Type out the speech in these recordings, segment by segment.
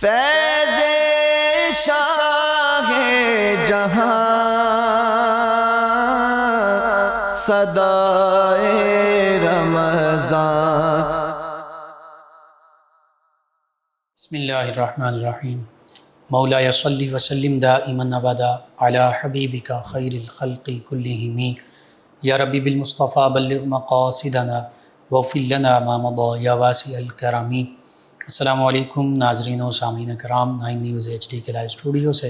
فیض شاہ جہاں صدائے رمضان۔ بسم اللہ الرحمن الرحیم۔ مولا صلی وسلم دائما ابدا علی حبیبک خیر الخلق کلہم یا ربی بالمصطفیٰ بلغ مقاصدنا واغفر لنا ما مضی یا واسع الکرم۔ السلام علیکم ناظرین و سامعین کرام، 9 نیوز HD کے لائیو اسٹوڈیو سے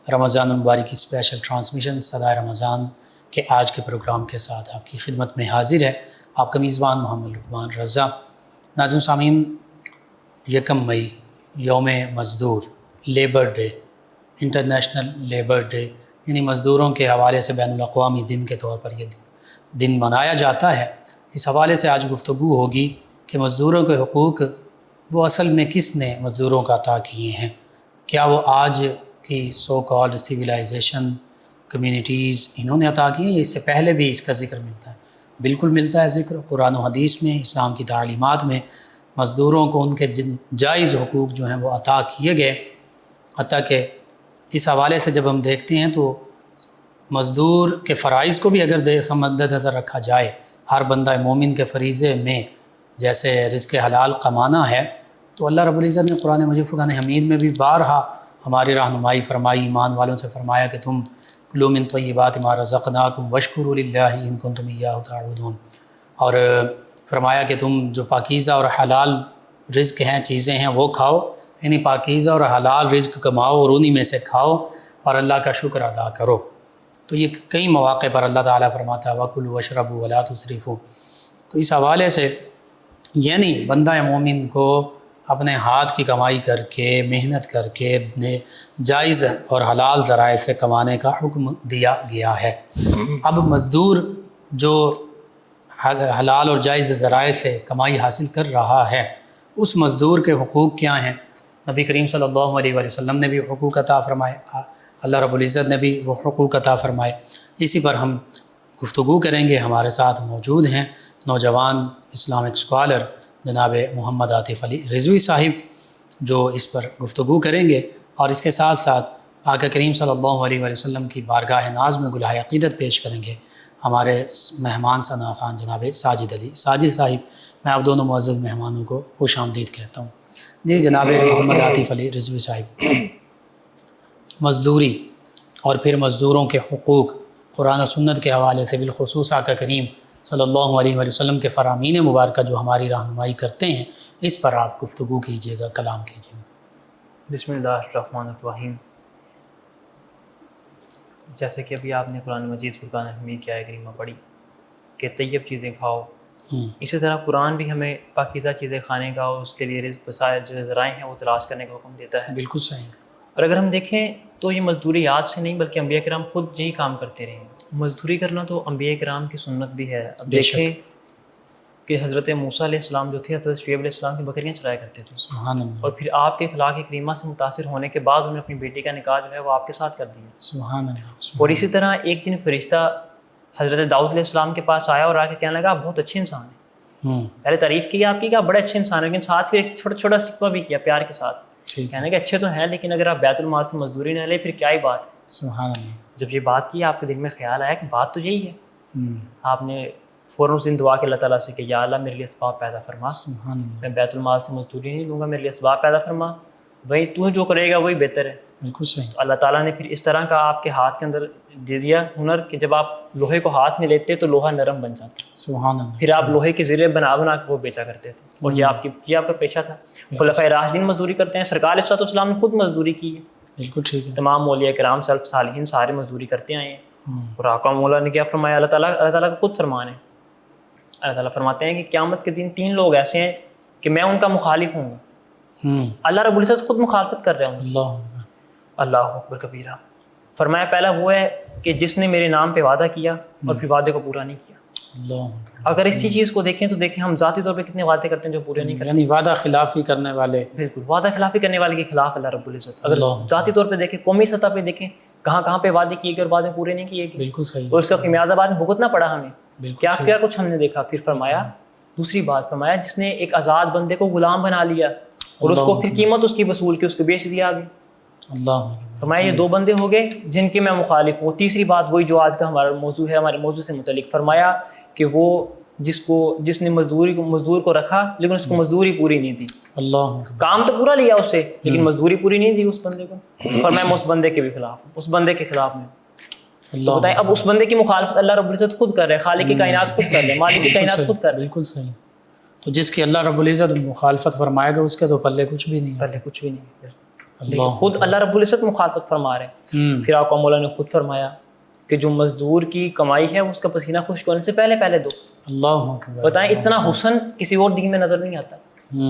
رمضان المبارک کی اسپیشل ٹرانسمیشن صدائے رمضان کے آج کے پروگرام کے ساتھ آپ کی خدمت میں حاضر ہے آپ کا میزبان محمد لقمان رضا۔ ناظرین و سامعین، 1 مئی یوم مزدور، labour day, international labour day, یعنی مزدوروں کے حوالے سے بین الاقوامی دن کے طور پر یہ دن منایا جاتا ہے۔ اس حوالے سے آج گفتگو ہوگی کہ مزدوروں کے حقوق وہ اصل میں کس نے مزدوروں کا عطا کیے ہیں؟ کیا وہ آج کی سو کالڈ سویلائزیشن کمیونٹیز انہوں نے عطا کیے ہیں؟ اس سے پہلے بھی اس کا ذکر ملتا ہے، بالکل ملتا ہے ذکر قرآن و حدیث میں، اسلام کی تعلیمات میں مزدوروں کو ان کے جائز حقوق جو ہیں وہ عطا کیے گئے۔ حتیٰ کہ اس حوالے سے جب ہم دیکھتے ہیں تو مزدور کے فرائض کو بھی اگر مد نظر رکھا جائے، ہر بندہ مومن کے فریضے میں جیسے رزق حلال کمانا ہے، تو اللہ رب العزت نے قرآن مجید فرقان حمید میں بھی بارہا ہماری رہنمائی فرمائی، ایمان والوں سے فرمایا کہ تم کلوا من طیبات ما رزقناکم واشکروا للہ ان کنتم ایاہ تعبدون، اور فرمایا کہ تم جو پاکیزہ اور حلال رزق ہیں، چیزیں ہیں، وہ کھاؤ، یعنی پاکیزہ اور حلال رزق کماؤ اور انہی میں سے کھاؤ اور اللہ کا شکر ادا کرو۔ تو یہ کئی مواقع پر اللہ تعالیٰ فرماتا ہے وَكُلُوا وَاشْرَبُوا وَلَا تُسْرِفُوا۔ تو اس حوالے سے یعنی بندہ مومن کو اپنے ہاتھ کی کمائی کر کے، محنت کر کے جائز اور حلال ذرائع سے کمانے کا حکم دیا گیا ہے۔ اب مزدور جو حلال اور جائز ذرائع سے کمائی حاصل کر رہا ہے، اس مزدور کے حقوق کیا ہیں؟ نبی کریم صلی اللہ علیہ وسلم نے بھی حقوق عطا فرمائے، اللہ رب العزت نے بھی وہ حقوق عطا فرمائے۔ اسی پر ہم گفتگو کریں گے۔ ہمارے ساتھ موجود ہیں نوجوان اسلامک اسکالر جناب محمد عاطف علی رضوی صاحب، جو اس پر گفتگو کریں گے، اور اس کے ساتھ ساتھ آقا کریم صلی اللہ علیہ وسلم کی بارگاہ ناز میں گلہائے عقیدت پیش کریں گے ہمارے مہمان ثنا خان جناب ساجد علی ساجد صاحب۔ میں آپ دونوں معزز مہمانوں کو خوش آمدید کہتا ہوں۔ جی جناب محمد عاطف علی رضوی صاحب، مزدوری اور پھر مزدوروں کے حقوق قرآن و سنت کے حوالے سے، بالخصوص آقا کریم صلی اللہ علیہ وسلم کے فرامین مبارکہ جو ہماری رہنمائی کرتے ہیں، اس پر آپ گفتگو کیجیے گا، کلام کیجیے گا۔ بسم اللہ الرحمن الرحیم۔ جیسے کہ ابھی آپ نے قرآن مجید فرقان حمید کی آیت کریمہ پڑھی کہ طیب چیزیں کھاؤ، اسی طرح قرآن بھی ہمیں پاکیزہ چیزیں کھانے کا اور اس کے لیے رزق وسائل جو ذرائع ہیں وہ تلاش کرنے کا حکم دیتا ہے۔ بالکل صحیح۔ اور اگر ہم دیکھیں تو یہ مزدوری یاد سے نہیں بلکہ انبیاء کرام خود یہی کام کرتے رہے ہیں۔ مزدوری کرنا تو انبیاء کرام کی سنت بھی ہے۔ اب دیکھیں کہ حضرت موسیٰ علیہ السلام جو تھے حضرت شعیب علیہ السلام کی بکریاں چلایا کرتے تھے، سبحان اللہ۔ اور پھر آپ کے اخلاق کریمہ سے متاثر ہونے کے بعد انہوں نے اپنی بیٹی کا نکاح جو ہے وہ آپ کے ساتھ کر دیا۔ سبحان اللہ۔ اور اسی طرح ایک دن فرشتہ حضرت داؤد علیہ السلام کے پاس آیا اور آ کے کہنے لگا آپ بہت اچھے انسان ہیں۔ پہلے تعریف کی آپ کی کہ آپ بڑے اچھے انسان ہیں، لیکن ساتھ پھر ایک چھوٹا چھوٹا سکوہ بھی کیا پیار کے ساتھ، کہنے کہ اچھے تو ہیں لیکن اگر آپ بیت المال سے مزدوری نہ لیں پھر کیا ہی بات ہے۔ سبحان اللہ۔ جب یہ بات کی آپ کے دل میں خیال آیا کہ بات تو یہی ہے، آپ نے فوراً اس دن دعا کہ اللہ تعالیٰ سے کہ یا اللہ میرے لیے اسباب پیدا فرما، میں بیت المال سے مزدوری نہیں لوں گا، میرے لیے اسباب پیدا فرما، وہی تو جو کرے گا وہی بہتر ہے۔ بالکل صحیح۔ اللہ تعالیٰ نے پھر اس طرح کا آپ کے ہاتھ کے اندر دے دیا ہنر کہ جب آپ لوہے کو ہاتھ میں لیتے تو لوہا نرم بن جاتا، سبحان اللہ۔ پھر آپ لوہے کے زرے بنا بنا کے وہ بیچا کرتے تھے، اور یہ آپ کا پیشہ تھا۔ خلفائے راشدین مزدوری کرتے ہیں، سرکار علیہ السلام نے خود مزدوری کی ہے، بالکل ٹھیک ہے۔ تمام اولیاء کرام سلف صالحین سارے مزدوری کرتے آئے ہیں۔ اور آقا مولا نے کیا فرمایا؟ اللہ تعالیٰ کا خود فرمان ہے۔ اللہ تعالیٰ فرماتے ہیں کہ قیامت کے دن 3 لوگ ایسے ہیں کہ میں ان کا مخالف ہوں گا۔ اللہ رب العزت خود مخالفت کر رہے ہوں۔ اللہ اکبر کبیرہ۔ فرمایا پہلا وہ ہے کہ جس نے میرے نام پہ وعدہ کیا اور پھر وعدے کو پورا نہیں کیا۔ اگر اسی چیز کو دیکھیں تو دیکھیں ہم ذاتی طور پہ کتنے وعدے کرتے ہیں جو پورے نہیں کرتے، یعنی وعدہ خلافی کرنے والے، بالکل وعدہ خلافی کرنے والے کے خلاف اللہ رب العزت۔ اگر ذاتی طور پہ دیکھیں، قومی سطح پہ دیکھیں، کہاں کہاں پہ وعدے کیے گئے اور وعدے پورے نہیں کیے گئے، بالکل صحیح، اور اس کا خمیازہ بعد میں بھگتنا پڑا ہمیں۔ کیا کچھ ہم نے دیکھا۔ پھر فرمایا دوسری بات، فرمایا جس نے ایک آزاد بندے کو غلام بنا لیا اور اس کو پھر قیمت اس کی وصول کی اس کو بیچ دیا آگے. اللہ فرمایا یہ 2 بندے ہو گئے جن کے میں مخالف ہوں. تیسری بات وہی جو آج کا ہمارا موضوع ہے, ہمارے موضوع سے متعلق, فرمایا کہ وہ جس نے مزدور کو رکھا لیکن اس کو مزدوری پوری نہیں دی. اللہ کام تو پورا لیا اس سے لیکن مزدوری پوری نہیں دی اس بندے کو. فرمایا میں اس بندے کے بھی خلاف ہوں, اس بندے کے خلاف میں. تو بتائیں اب اس بندے کی مخالفت اللہ رب العزت خود کر رہے ہیں, خالق کی کائنات خود کر رہے ہیں, مالک کی کائنات خود کر رہے ہیں. بالکل صحیح. تو جس کی اللہ رب العزت مخالفت فرمائے گا اس کے تو پلے کچھ بھی نہیں, پہلے کچھ بھی نہیں. لیکن خود اللہ رب العزت مخالفت فرما رہے ہیں. پھر آقا مولا نے خود فرمایا کہ جو مزدور کی کمائی ہے اس کا پسینہ خشک ہونے سے پہلے دو. اللہ اکبر. بتائیں اتنا حسن کسی اور دین میں نظر نہیں آتا.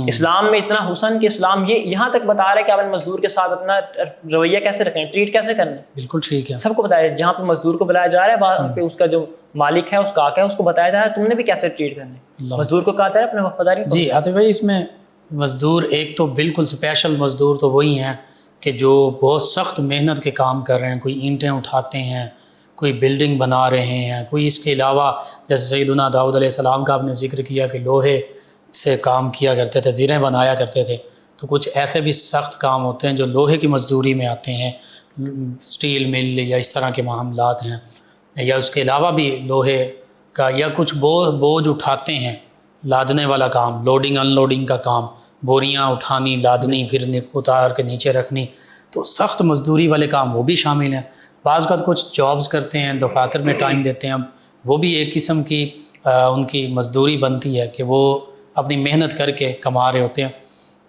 اسلام میں اتنا حسن کہ اسلام یہ یہاں تک بتا رہا ہے کہ آپ مزدور کے ساتھ اپنا رویہ کیسے رکھیں, ٹریٹ کیسے کرنا. بالکل ٹھیک ہے. سب کو بتایا جہاں پہ مزدور کو بلایا جا رہا ہے وہاں پہ اس کا جو مالک ہے اس کا آقا ہے اس کو بتایا جا رہا ہے تم نے بھی کیسے ٹریٹ کرنا ہے. مزدور کو کہا جا رہا ہے اپنے وفاداری. جی عاطف بھائی, اس میں مزدور ایک تو بالکل اسپیشل مزدور تو وہی ہیں کہ جو بہت سخت محنت کے کام کر رہے ہیں. کوئی اینٹیں اٹھاتے ہیں, کوئی بلڈنگ بنا رہے ہیں, کوئی اس کے علاوہ جیسے سیدنا داؤد علیہ السلام کا آپ نے ذکر کیا کہ لوہے سے کام کیا کرتے تھے, زریں بنایا کرتے تھے. تو کچھ ایسے بھی سخت کام ہوتے ہیں جو لوہے کی مزدوری میں آتے ہیں, سٹیل مل یا اس طرح کے معاملات ہیں, یا اس کے علاوہ بھی لوہے کا یا کچھ بوجھ اٹھاتے ہیں, لادنے والا کام, لوڈنگ ان لوڈنگ کا کام, بوریاں اٹھانی لادنی پھر اتار کے نیچے رکھنی. تو سخت مزدوری والے کام وہ بھی شامل ہیں. بعض اوقات کچھ جابز کرتے ہیں, دفاتر میں ٹائم دیتے ہیں, وہ بھی ایک قسم کی ان کی مزدوری بنتی ہے کہ وہ اپنی محنت کر کے کما رہے ہوتے ہیں.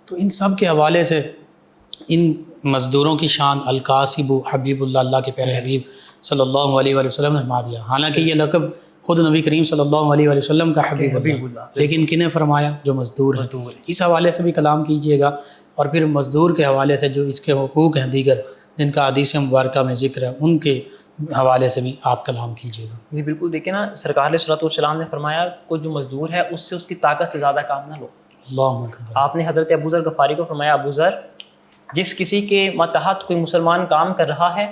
تو ان سب کے حوالے سے ان مزدوروں کی شان القاسب حبیب اللہ, اللہ کے پیارے حبیب صلی اللہ علیہ وآلہ وسلم نے فرما دیا. حالانکہ یہ لقب خود نبی کریم صلی اللہ علیہ وآلہ وسلم کا حبیب اللہ, لیکن کنہیں فرمایا جو مزدور ہے. اس حوالے سے بھی کلام کیجئے گا, اور پھر مزدور کے حوالے سے جو اس کے حقوق ہیں دیگر جن کا حدیث مبارکہ میں ذکر ہے ان کے حوالے سے بھی آپ کلام کیجئے گا. جی بالکل. دیکھیں نا, سرکار علیہ الصلوۃ والسلام نے فرمایا کوئی جو مزدور ہے اس سے اس کی طاقت سے زیادہ کام نہ لو. اللہ اکبر. آپ نے حضرت ابو ذر غفاری کو فرمایا ابو ذر جس کسی کے ماتحت کوئی مسلمان کام کر رہا ہے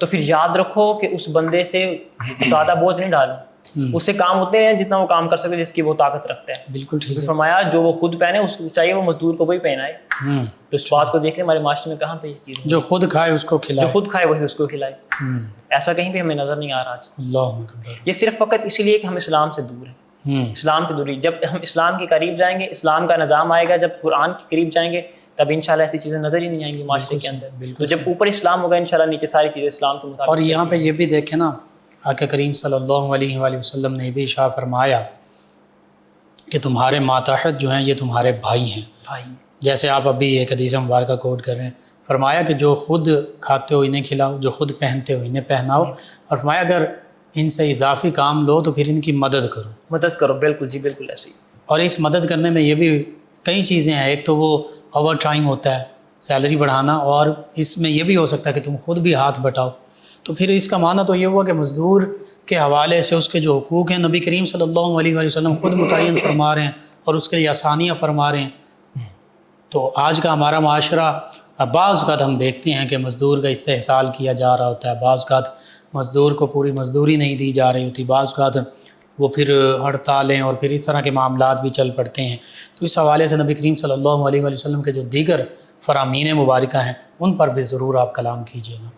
تو پھر یاد رکھو کہ اس بندے سے زیادہ بوجھ نہیں ڈالو, اس سے کام ہوتے ہیں جتنا وہ کام کر سکے جس کی وہ طاقت رکھتا ہے. بالکل ٹھیک ہے. فرمایا جو وہ خود پہنے اس چاہیے وہ مزدور کو وہی پہنائے. تو اس بات کو دیکھ لیں ہمارے معاشرے میں کہاں پہ یہ چیز ہے, جو خود کھائے اس کو کھلائے, جو خود کھائے وہی اس کو کھلائے. ایسا کہیں بھی ہمیں نظر نہیں آ رہا آج. اللہ اکبر. یہ صرف فقط اسی لیے کہ ہم اسلام سے دور ہیں, اسلام کی دوری. جب ہم اسلام کے قریب جائیں گے, اسلام کا نظام آئے گا, جب قرآن کے قریب جائیں گے تب انشاءاللہ ایسی چیزیں نظر ہی نہیں آئیں گی معاشرے کے اندر. تو جب اوپر اسلام ہوگا انشاءاللہ نیچے ساری چیزیں اسلام کے مطابق. اور یہاں پہ یہ بھی دیکھیں نا, آقا کریم صلی اللہ علیہ وآلہ وسلم نے بھی ارشاد فرمایا کہ تمہارے ماتحت جو ہیں یہ تمہارے بھائی ہیں. جیسے آپ ابھی ایک حدیث مبارکہ کوٹ کر رہے ہیں, فرمایا کہ جو خود کھاتے ہو انہیں کھلاؤ, جو خود پہنتے ہو انہیں پہناؤ, اور فرمایا اگر ان سے اضافی کام لو تو پھر ان کی مدد کرو. بالکل جی بالکل ایسے ہی. اور اس مدد کرنے میں یہ بھی کئی چیزیں ہیں. ایک تو وہ اوور ٹائم ہوتا ہے, سیلری بڑھانا, اور اس میں یہ بھی ہو سکتا ہے کہ تم خود بھی ہاتھ بٹاؤ. تو پھر اس کا معنی تو یہ ہوا کہ مزدور کے حوالے سے اس کے جو حقوق ہیں نبی کریم صلی اللہ علیہ وآلہ وسلم خود متعین فرما رہے ہیں اور اس کے لیے آسانیاں فرما رہے ہیں. تو آج کا ہمارا معاشرہ بعض اوقات ہم دیکھتے ہیں کہ مزدور کا استحصال کیا جا رہا ہوتا ہے, بعض اوقات مزدور کو پوری مزدوری نہیں دی جا رہی ہوتی, بعض اوقات وہ پھر ہڑتالیں اور پھر اس طرح کے معاملات بھی چل پڑتے ہیں. تو اس حوالے سے نبی کریم صلی اللہ علیہ وآلہ وسلم کے جو دیگر فرامین مبارکہ ہیں ان پر بھی ضرور آپ کلام کیجیے گا.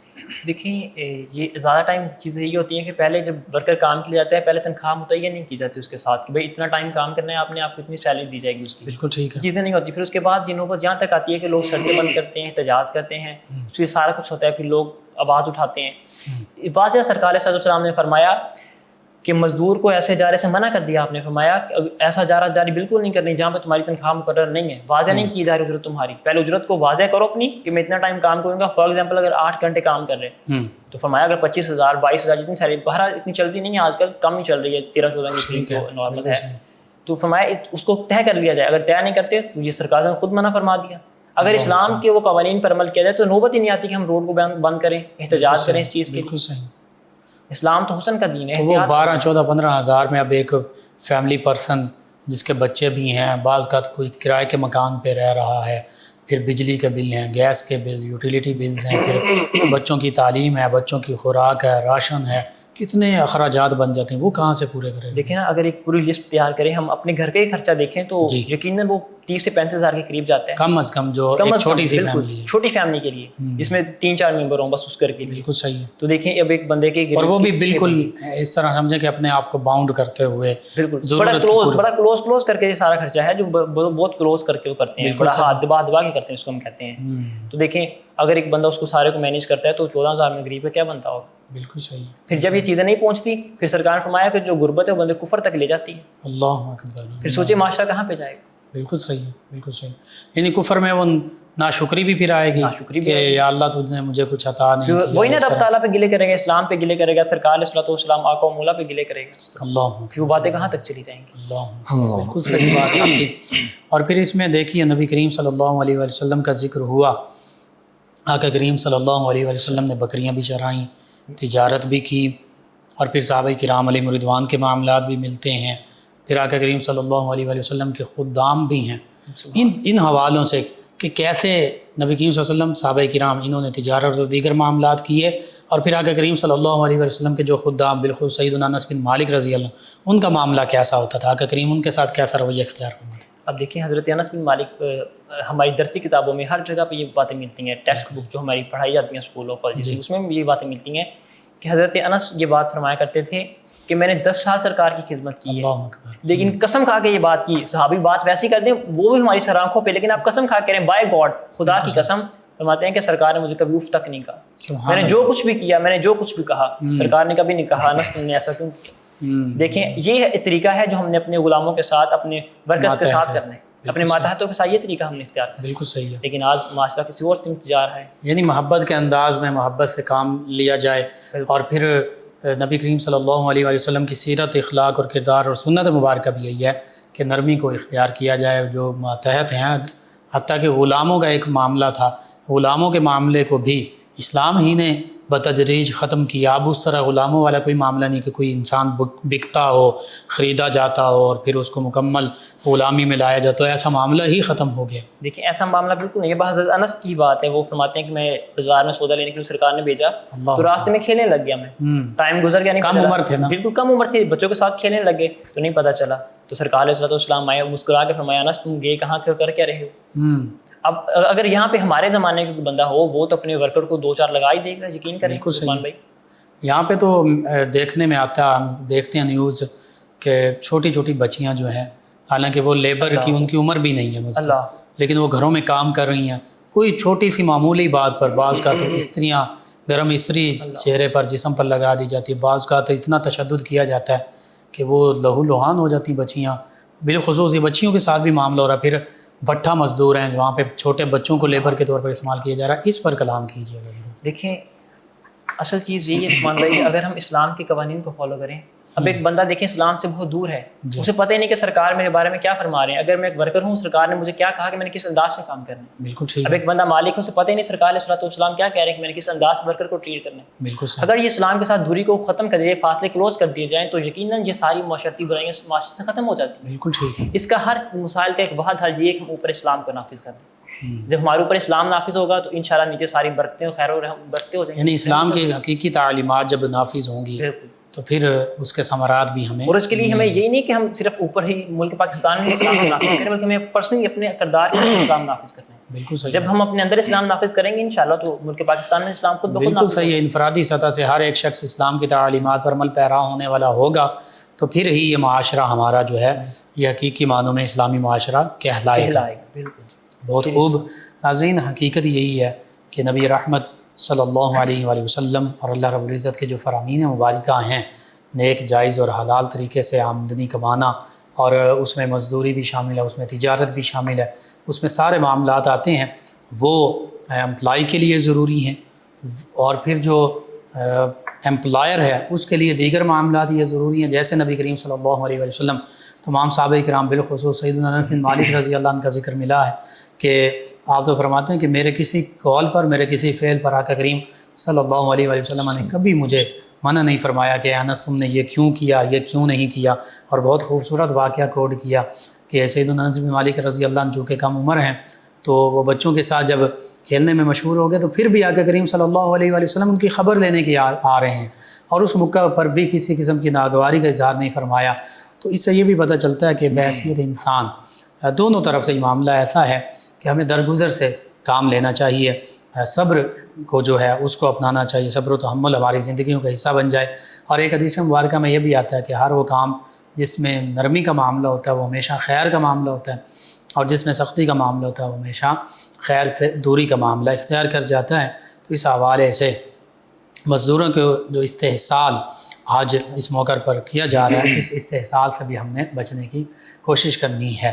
دیکھیں یہ زیادہ ٹائم چیزیں یہ ہوتی ہیں کہ پہلے جب ورکر کام کے لیے جاتا ہے پہلے تنخواہ متعین نہیں کی جاتی اس کے ساتھ کہ بھائی اتنا ٹائم کام کرنا ہے آپ نے, آپ کو اتنی سیلری دی جائے گی اس کی. بالکل ٹھیک ہے. چیزیں نہیں ہوتی. پھر اس کے بعد یہ نوبت جہاں تک آتی ہے کہ لوگ سڑکیں بند کرتے ہیں, احتجاج کرتے ہیں, پھر سارا کچھ ہوتا ہے, پھر لوگ آواز اٹھاتے ہیں. واضح سرکار صلی اللہ علیہ وسلم نے فرمایا کہ مزدور کو ایسے اجارے سے منع کر دیا. آپ نے فرمایا کہ ایسا اجارہ جاری بالکل نہیں کرنی جہاں پہ تمہاری تنخواہ مقرر نہیں ہے, واضح نہیں کی جا رہی اجرت تمہاری. پہلے اجرت کو واضح کرو اپنی کہ میں اتنا ٹائم کام کروں گا. فار ایگزامپل اگر 8 گھنٹے کام کر رہے تو فرمایا اگر 25,000 22,000 جتنی سیلری, بہرحال اتنی چلتی نہیں ہے آج کل, کم ہی چل رہی ہے, 13-14 کی نارمل ہے. تو فرمایا اس کو طے کر لیا جائے. اگر طے نہیں کرتے تو یہ سرکار نے خود منع فرما دیا. اگر اسلام کے وہ قوانین پر عمل کیا جائے تو نوبت ہی نہیں آتی کہ ہم روڈ کو بند کریں, احتجاج کریں اس چیز کے لیے. اسلام تو حسن کا دین ہے. وہ 12-14-15 ہزار میں اب ایک فیملی پرسن جس کے بچے بھی ہیں, بعض کا کوئی کرائے کے مکان پہ رہ رہا ہے, پھر بجلی کے بل ہیں, گیس کے بل, یوٹیلیٹی بلز ہیں, پھر بچوں کی تعلیم ہے, بچوں کی خوراک ہے, راشن ہے, کتنے اخراجات بن جاتے ہیں، وہ کہاں سے پورے کریں؟ دیکھیں نا، اگر ایک پوری لسٹ تیار کریں ہم، اپنے گھر کا ہی خرچہ دیکھیں تو جی، یقیناً وہ 30 سے 35 ہزار کے قریب جاتا ہے، کم از کم جو کم ایک از کم، چھوٹی سی بالکل فیملی ہے، چھوٹی فیملی کے لیے جس میں 3-4 ممبر ہوں بس اس گھر کے لیے. بالکل صحیح ہے. تو دیکھیں اب ایک بندے کے اور وہ بھی بالکل اس طرح سمجھیں کہ اپنے آپ کو باؤنڈ کرتے ہوئے، بالکل بڑا کلوز کر کے یہ سارا خرچہ ہے جو بہت کلوز کر کے وہ کرتے ہیں، بڑا ہاتھ دبا کے کرتے ہیں، اس کو ہم کہتے ہیں. تو دیکھیں اگر ایک بندہ اس کو سارے کو مینیج کرتا ہے تو 14,000 میں غریب ہے کیا بنتا ہوگا. بالکل صحیح ہے. پھر جب یہ چیزیں نہیں پہنچتی پھر سرکار نے فرمایا کہ جو غربت ہے وہ بندے کفر تک لے جاتی ہے. اللہ اکبر. پھر سوچے معاشرہ کہاں پہ جائے گا. بالکل صحیح ہے، بالکل صحیح. یعنی کفر میں وہ ناشکری بھی پھر آئے گی کہ یا اللہ تجھ نے مجھے کچھ عطا نہیں کیا. وہی نا رب تعالیٰ پہ گلے کرے گا، اسلام پہ گلے کرے گا، سرکار علیہ الصلوۃ والسلام آقا و مولا پہ گلے کرے گا. اللہ پھر وہ باتیں کہاں تک چلی جائیں گی. اللہ بالکل صحیح بات ہے آپ کی. اور پھر اس میں دیکھیے نبی کریم صلی اللہ علیہ وسلم کا ذکر ہوا. آقا کریم صلی اللہ علیہ وسلم نے بکریاں بھی چرائیں، تجارت بھی کی، اور پھر صحابہ کرام علیہ رضوان کے معاملات بھی ملتے ہیں. پھر آقا کریم صلی اللہ علیہ وسلم کے خدام بھی ہیں. ان حوالوں سے کہ کیسے نبی کریم صلی اللہ علیہ وسلم، صحابہ کرام انہوں نے تجارت اور دیگر معاملات کیے، اور پھر آقا کریم صلی اللہ علیہ وسلم کے جو خدام بالخصوص سیدنا انس بن مالک رضی اللہ ان کا معاملہ کیسا ہوتا تھا، آقا کریم ان کے ساتھ کیسا رویہ اختیار کرتے تھے. اب دیکھیں حضرت انس بن مالک ہماری درسی کتابوں میں ہر جگہ پہ یہ باتیں ملتی ہیں، ٹیکسٹ بک جو ہماری پڑھائی جاتی ہیں اسکولوں کالجز میں اس میں بھی یہ باتیں ملتی ہیں کہ حضرت انس یہ بات فرمایا کرتے تھے کہ میں نے 10 سال سرکار کی خدمت کی ہے، لیکن قسم کھا کے یہ بات کی. صحابی بات ویسی کر دیں وہ بھی ہماری سر آنکھوں پہ، لیکن آپ قسم کھا کے رہیں بائی گاڈ، خدا کی قسم فرماتے ہیں کہ سرکار نے مجھے کبھی اف تک نہیں کہا. میں نے جو کچھ بھی کیا، میں نے جو کچھ بھی کہا، سرکار نے کبھی نہیں کہا انس تم نے ایسا کیوں کیا. دیکھیں یہ طریقہ ہے جو ہم نے اپنے غلاموں کے ساتھ، اپنے ورکرز کے ساتھ کرنا ہے، اپنے ماتحتوں کے ساتھ یہ طریقہ ہم نے اختیار کیا. بالکل صحیح ہے. لیکن آج معاشرہ کسی اور سمت جا رہا ہے. یعنی محبت کے انداز میں محبت سے کام لیا جائے، اور پھر نبی کریم صلی اللہ علیہ وسلم کی سیرت، اخلاق اور کردار اور سنت مبارکہ بھی یہی ہے کہ نرمی کو اختیار کیا جائے. جو ماتحت ہیں، حتیٰ کہ غلاموں کا ایک معاملہ تھا، غلاموں کے معاملے کو بھی اسلام ہی نے بتدریج ختم کیا. اب اس طرح غلاموں والا کوئی معاملہ نہیں کہ کوئی انسان بکتا ہو، خریدا جاتا ہو اور پھر اس کو مکمل غلامی میں لایا جاتا ہے، ایسا معاملہ ہی ختم ہو گیا. دیکھیں ایسا معاملہ بالکل نہیں ہے. حضرت انس کی بات ہے، وہ فرماتے ہیں کہ میں بازار میں سودا لینے کے لیے سرکار نے بھیجا تو راستے میں کھیلنے لگ گیا، میں ٹائم گزر گیا، نہیں کم عمر تھے نا، بالکل کم عمر تھی، بچوں کے ساتھ کھیلنے لگے تو نہیں پتہ چلا. تو سرکار علیہ الصلوۃ والسلام آئے، مسکرا کے فرمایا انس تم گئے کہاں تھے اور کر کیا رہے ہو. اب اگر یہاں پہ ہمارے زمانے کا کوئی بندہ ہو وہ تو اپنے ورکر کو 2-4 لگا ہی دے گا، یقین کریں عثمان بھائی. یہاں پہ تو دیکھنے میں آتا ہے، ہم دیکھتے ہیں نیوز کہ چھوٹی چھوٹی بچیاں جو ہیں، حالانکہ وہ لیبر کی ان کی عمر بھی نہیں ہے اللہ، لیکن وہ گھروں میں کام کر رہی ہیں. کوئی چھوٹی سی معمولی بات پر بعض کا تو استریاں گرم استری چہرے پر جسم پر لگا دی جاتی ہے، بعض کا تو اتنا تشدد کیا جاتا ہے کہ وہ لہو لہان ہو جاتی بچیاں. بالخصوص یہ بچیوں کے ساتھ بھی معاملہ ہو رہا ہے. پھر بھٹا مزدور ہیں وہاں پہ چھوٹے بچوں کو لیبر کے طور پر استعمال کیا جا رہا ہے. اس پر کلام کیجیے گا. دیکھیں اصل چیز یہی ہے عثمان بھائی، اگر ہم اسلام کے قوانین کو فالو کریں. اب ایک بندہ دیکھیں اسلام سے بہت دور ہے، اسے پتہ ہی نہیں کہ سرکار میرے بارے میں کیا فرما رہے ہیں. اگر میں ایک ورکر ہوں، سرکار نے مجھے کیا کہا کہ میں نے کس انداز سے کام کرنا ہے. بالکل ٹھیک. اب ایک بندہ مالک ہے، اسے پتہ ہی نہیں سرکار علیہ الصلوۃ والسلام کیا کہہ رہے ہیں کہ میں نے کس انداز سے ورکر کو ٹریٹ کرنا ہے. بالکل. اگر یہ اسلام کے ساتھ دوری کو ختم کر دیے، فاصلے کلوز کر دیے جائیں تو یقیناً یہ ساری معاشرتی برائیاں معاشرے سے ختم ہو جاتی ہیں. بالکل ٹھیک ہے. اس کا ہر مسائل کا ایک واحد حل یہ ہے کہ ہم اوپر اسلام کو نافذ کر دیں. جب ہمارے اوپر اسلام نافذ ہوگا تو انشاءاللہ نیچے ساری برکتیں و خیر و برکتیں ہو جائیں گی. یعنی اسلام کی حقیقی تعلیمات جب نافذ ہوں گی تو پھر اس کے ثمرات بھی ہمیں، اور اس کے لیے ہمیں یہی نہیں کہ ہم صرف اوپر ہی ملک پاکستان میں اسلام کو نافذ کریں، بلکہ ہمیں پرسنلی اپنے کردار میں اسلام نافذ کرنا ہے. بالکل صحیح. جب ہم اپنے اندر اسلام نافذ کریں گے انشاءاللہ تو ملک پاکستان میں اسلام خود بخود بالکل نافذ صحیح ہے. انفرادی سطح سے ہر ایک شخص اسلام کی تعلیمات پر عمل پیرا ہونے والا ہوگا تو پھر ہی یہ معاشرہ ہمارا جو ہے یہ حقیقی معنوں میں اسلامی معاشرہ کہلائے گا. بالکل بہت خوب. ناظرین حقیقت یہی ہے کہ نبی رحمت صلی اللہ علیہ وآلہ وسلم اور اللہ رب العزت کے جو فرامین مبارکہ ہیں، نیک جائز اور حلال طریقے سے آمدنی کمانا، اور اس میں مزدوری بھی شامل ہے، اس میں تجارت بھی شامل ہے، اس میں سارے معاملات آتے ہیں، وہ امپلائی کے لیے ضروری ہیں، اور پھر جو امپلائر ہے اس کے لیے دیگر معاملات یہ ضروری ہیں. جیسے نبی کریم صلی اللہ علیہ وسلم تمام صحابہ کرام بالخصوص سیدنا انس بن مالک رضی اللہ عنہ کا ذکر ملا ہے کہ آپ تو فرماتے ہیں کہ میرے کسی قول پر، میرے کسی فعل پر آقا کریم صلی اللہ علیہ وآلہ وسلم نے کبھی مجھے منع نہیں فرمایا کہ انس تم نے یہ کیوں کیا، یہ کیوں نہیں کیا. اور بہت خوبصورت واقعہ کوڈ کیا کہ سیدنا انس بن مالک رضی اللہ عنہ جو کہ کم عمر ہیں تو وہ بچوں کے ساتھ جب کھیلنے میں مشہور ہو گئے تو پھر بھی آقا کریم صلی اللہ علیہ وآلہ وسلم ان کی خبر لینے کے آ رہے ہیں. اور اس موقع پر بھی کسی قسم کی ناگواری کا اظہار نہیں فرمایا۔ تو اس سے یہ بھی پتہ چلتا ہے کہ بحیثیت انسان دونوں طرف سے یہ معاملہ ایسا ہے کہ ہمیں درگزر سے کام لینا چاہیے، صبر کو جو ہے اس کو اپنانا چاہیے، صبر و تحمل ہماری زندگیوں کا حصہ بن جائے۔ اور ایک حدیث مبارکہ میں یہ بھی آتا ہے کہ ہر وہ کام جس میں نرمی کا معاملہ ہوتا ہے وہ ہمیشہ خیر کا معاملہ ہوتا ہے، اور جس میں سختی کا معاملہ ہوتا ہے وہ ہمیشہ خیر سے دوری کا معاملہ اختیار کر جاتا ہے۔ تو اس حوالے سے مزدوروں کو جو استحصال آج اس موقع پر کیا جا رہا ہے، اس استحصال سے بھی ہم نے بچنے کی کوشش کرنی ہے۔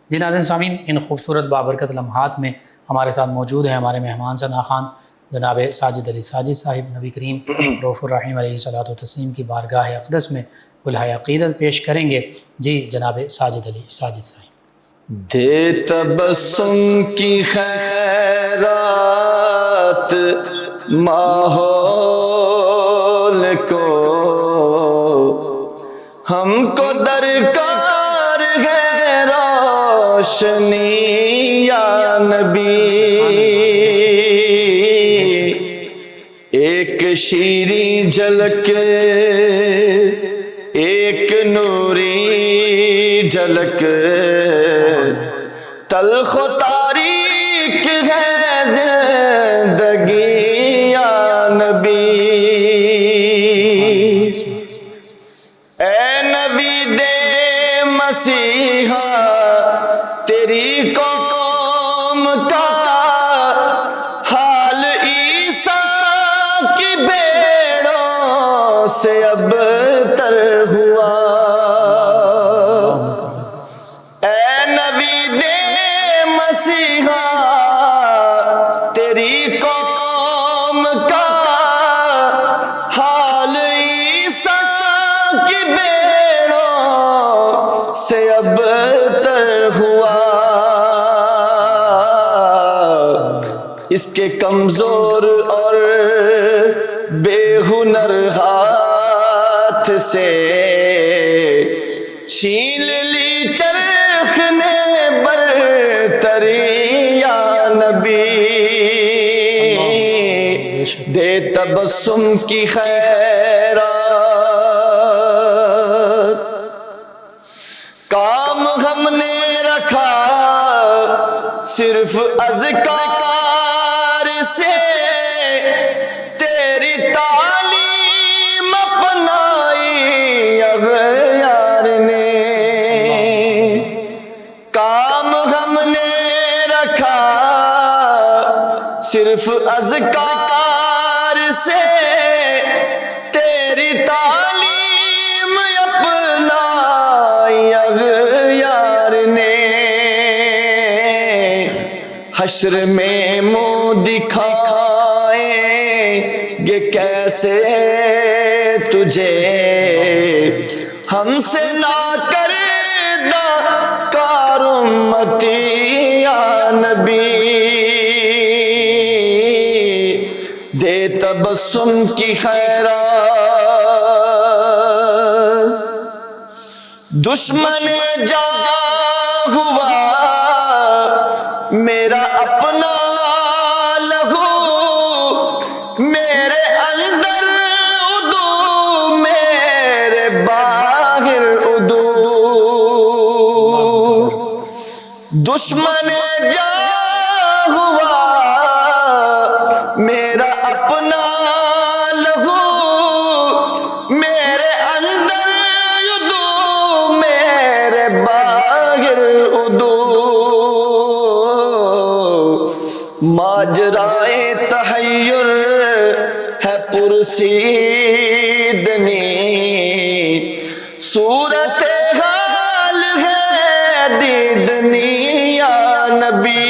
جی ناظرین سامعین، ان خوبصورت بابرکت لمحات میں ہمارے ساتھ موجود ہیں ہمارے مہمان ثنا خان جناب ساجد علی ساجد صاحب، نبی کریم رؤوف الرحیم علیہ الصلوۃ والتسلیم کی بارگاہ اقدس میں کلہائے عقیدت پیش کریں گے۔ جی جناب ساجد علی ساجد صاحب۔ دے تبسم کی خیرات ماحول کو، ہم کو درکار ہے روشنی یا نبی، ایک شیریں جھلک ایک نوری جھلک، تلخ و تاریک ہے زندگی یا نبی، اے نبی دے مسیحا تیری قوم کا حال عیسیٰ کی بیڑوں سے اب تر ہوا، اے نبی دے مسیحا تیری قوم کا حال عیسیٰ کی بیڑوں سے اب تر ہوا، اس کے کمزور اور بے ہنر ہاتھ سے چھین لی چرخ نے برتری یا نبی، دے تبسم کی خیرات، کام ہم نے رکھا صرف اذکار سے، تیری تعلیم اپنائی اغیار نے، کام ہم نے رکھا صرف اذکار سے، تیری تعلیم اپنائی اغیار نے، حشر میں منہ دکھائیں گے کیسے تجھے، ہم سے نہ کردہ کار امتی یا نبی، دے تبسم کی خیرات، دشمن جا ہوا میرا اپنا لہو، میرے اندر ادو میرے باہر ادو، دشمن جا ہوا میرا اپنا لہو، میرے اندر ادو میرے باہر ادو، ماجرائے تحیر ہے پرسیدنی، صورت حال ہے دیدنی یا نبی،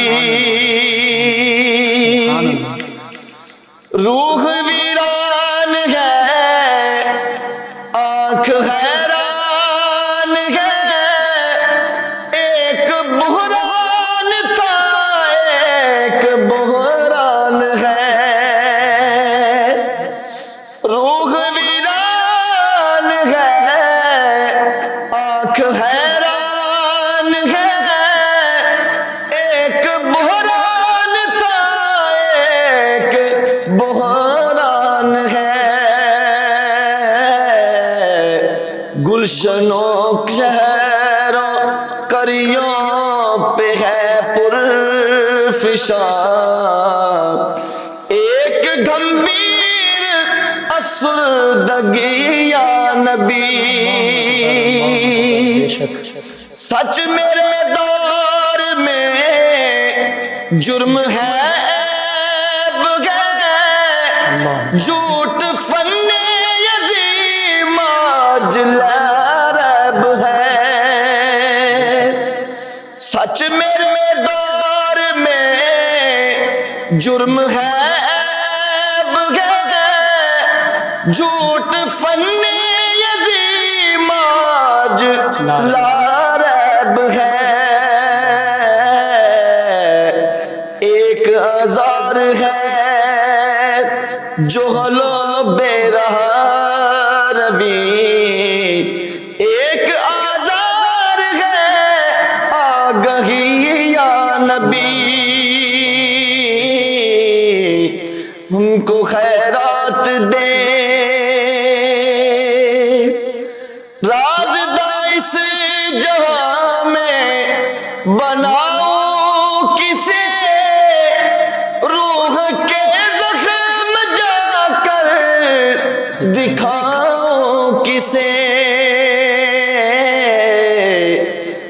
روح ویران ہے آنکھ حیران ہے، ایک بحران تھا ایک بحران ہے، روح ویران ہے فشاں ایک گھمبیر افسردگی یا نبی سچ میرے دور میں جرم ہے عیب ہے جھوٹ فن عظیم آج ریب ہے سچ میرے دور میں جرم ہے عیب ہے جھوٹ فن عظیم آج ریب ہے ایک آزار ہے جو حلو بے رہا روی ایک آزار ہے آگہی یا نبی ہم کو خیرات دے اس جہاں میں بناؤ کسے روح کے زخم جا کر دکھاؤ کسے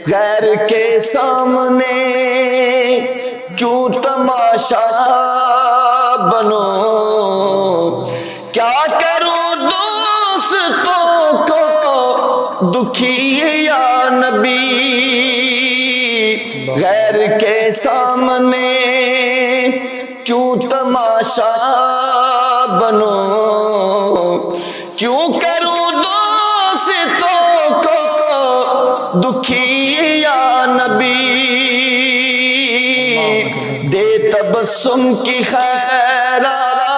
غیر کے سامنے کیوں تماشا بنو کیا کروں دوستوں کو دکھی یا نبی غیر کے سامنے کیوں تماشا بنو کیوں کروں دوستوں کو دکھی یا نبی دے تبسم کی خیرات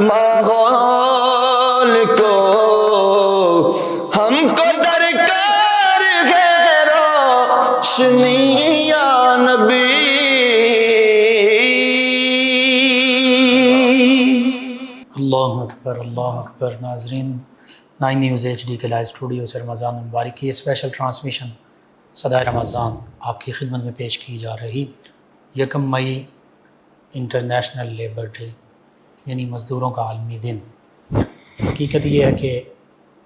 ماحول کو ہم کو درکار ہے روشنی یا نبی اللہ اکبر اللہ اکبر۔ ناظرین، 9 نیوز HD کے لائیو اسٹوڈیو سے رمضان مبارک کی اسپیشل ٹرانسمیشن صدائے رمضان آپ کی خدمت میں پیش کی جا رہی۔ 1 مئی انٹرنیشنل لیبر ڈے یعنی مزدوروں کا عالمی دن۔ حقیقت یہ ہے کہ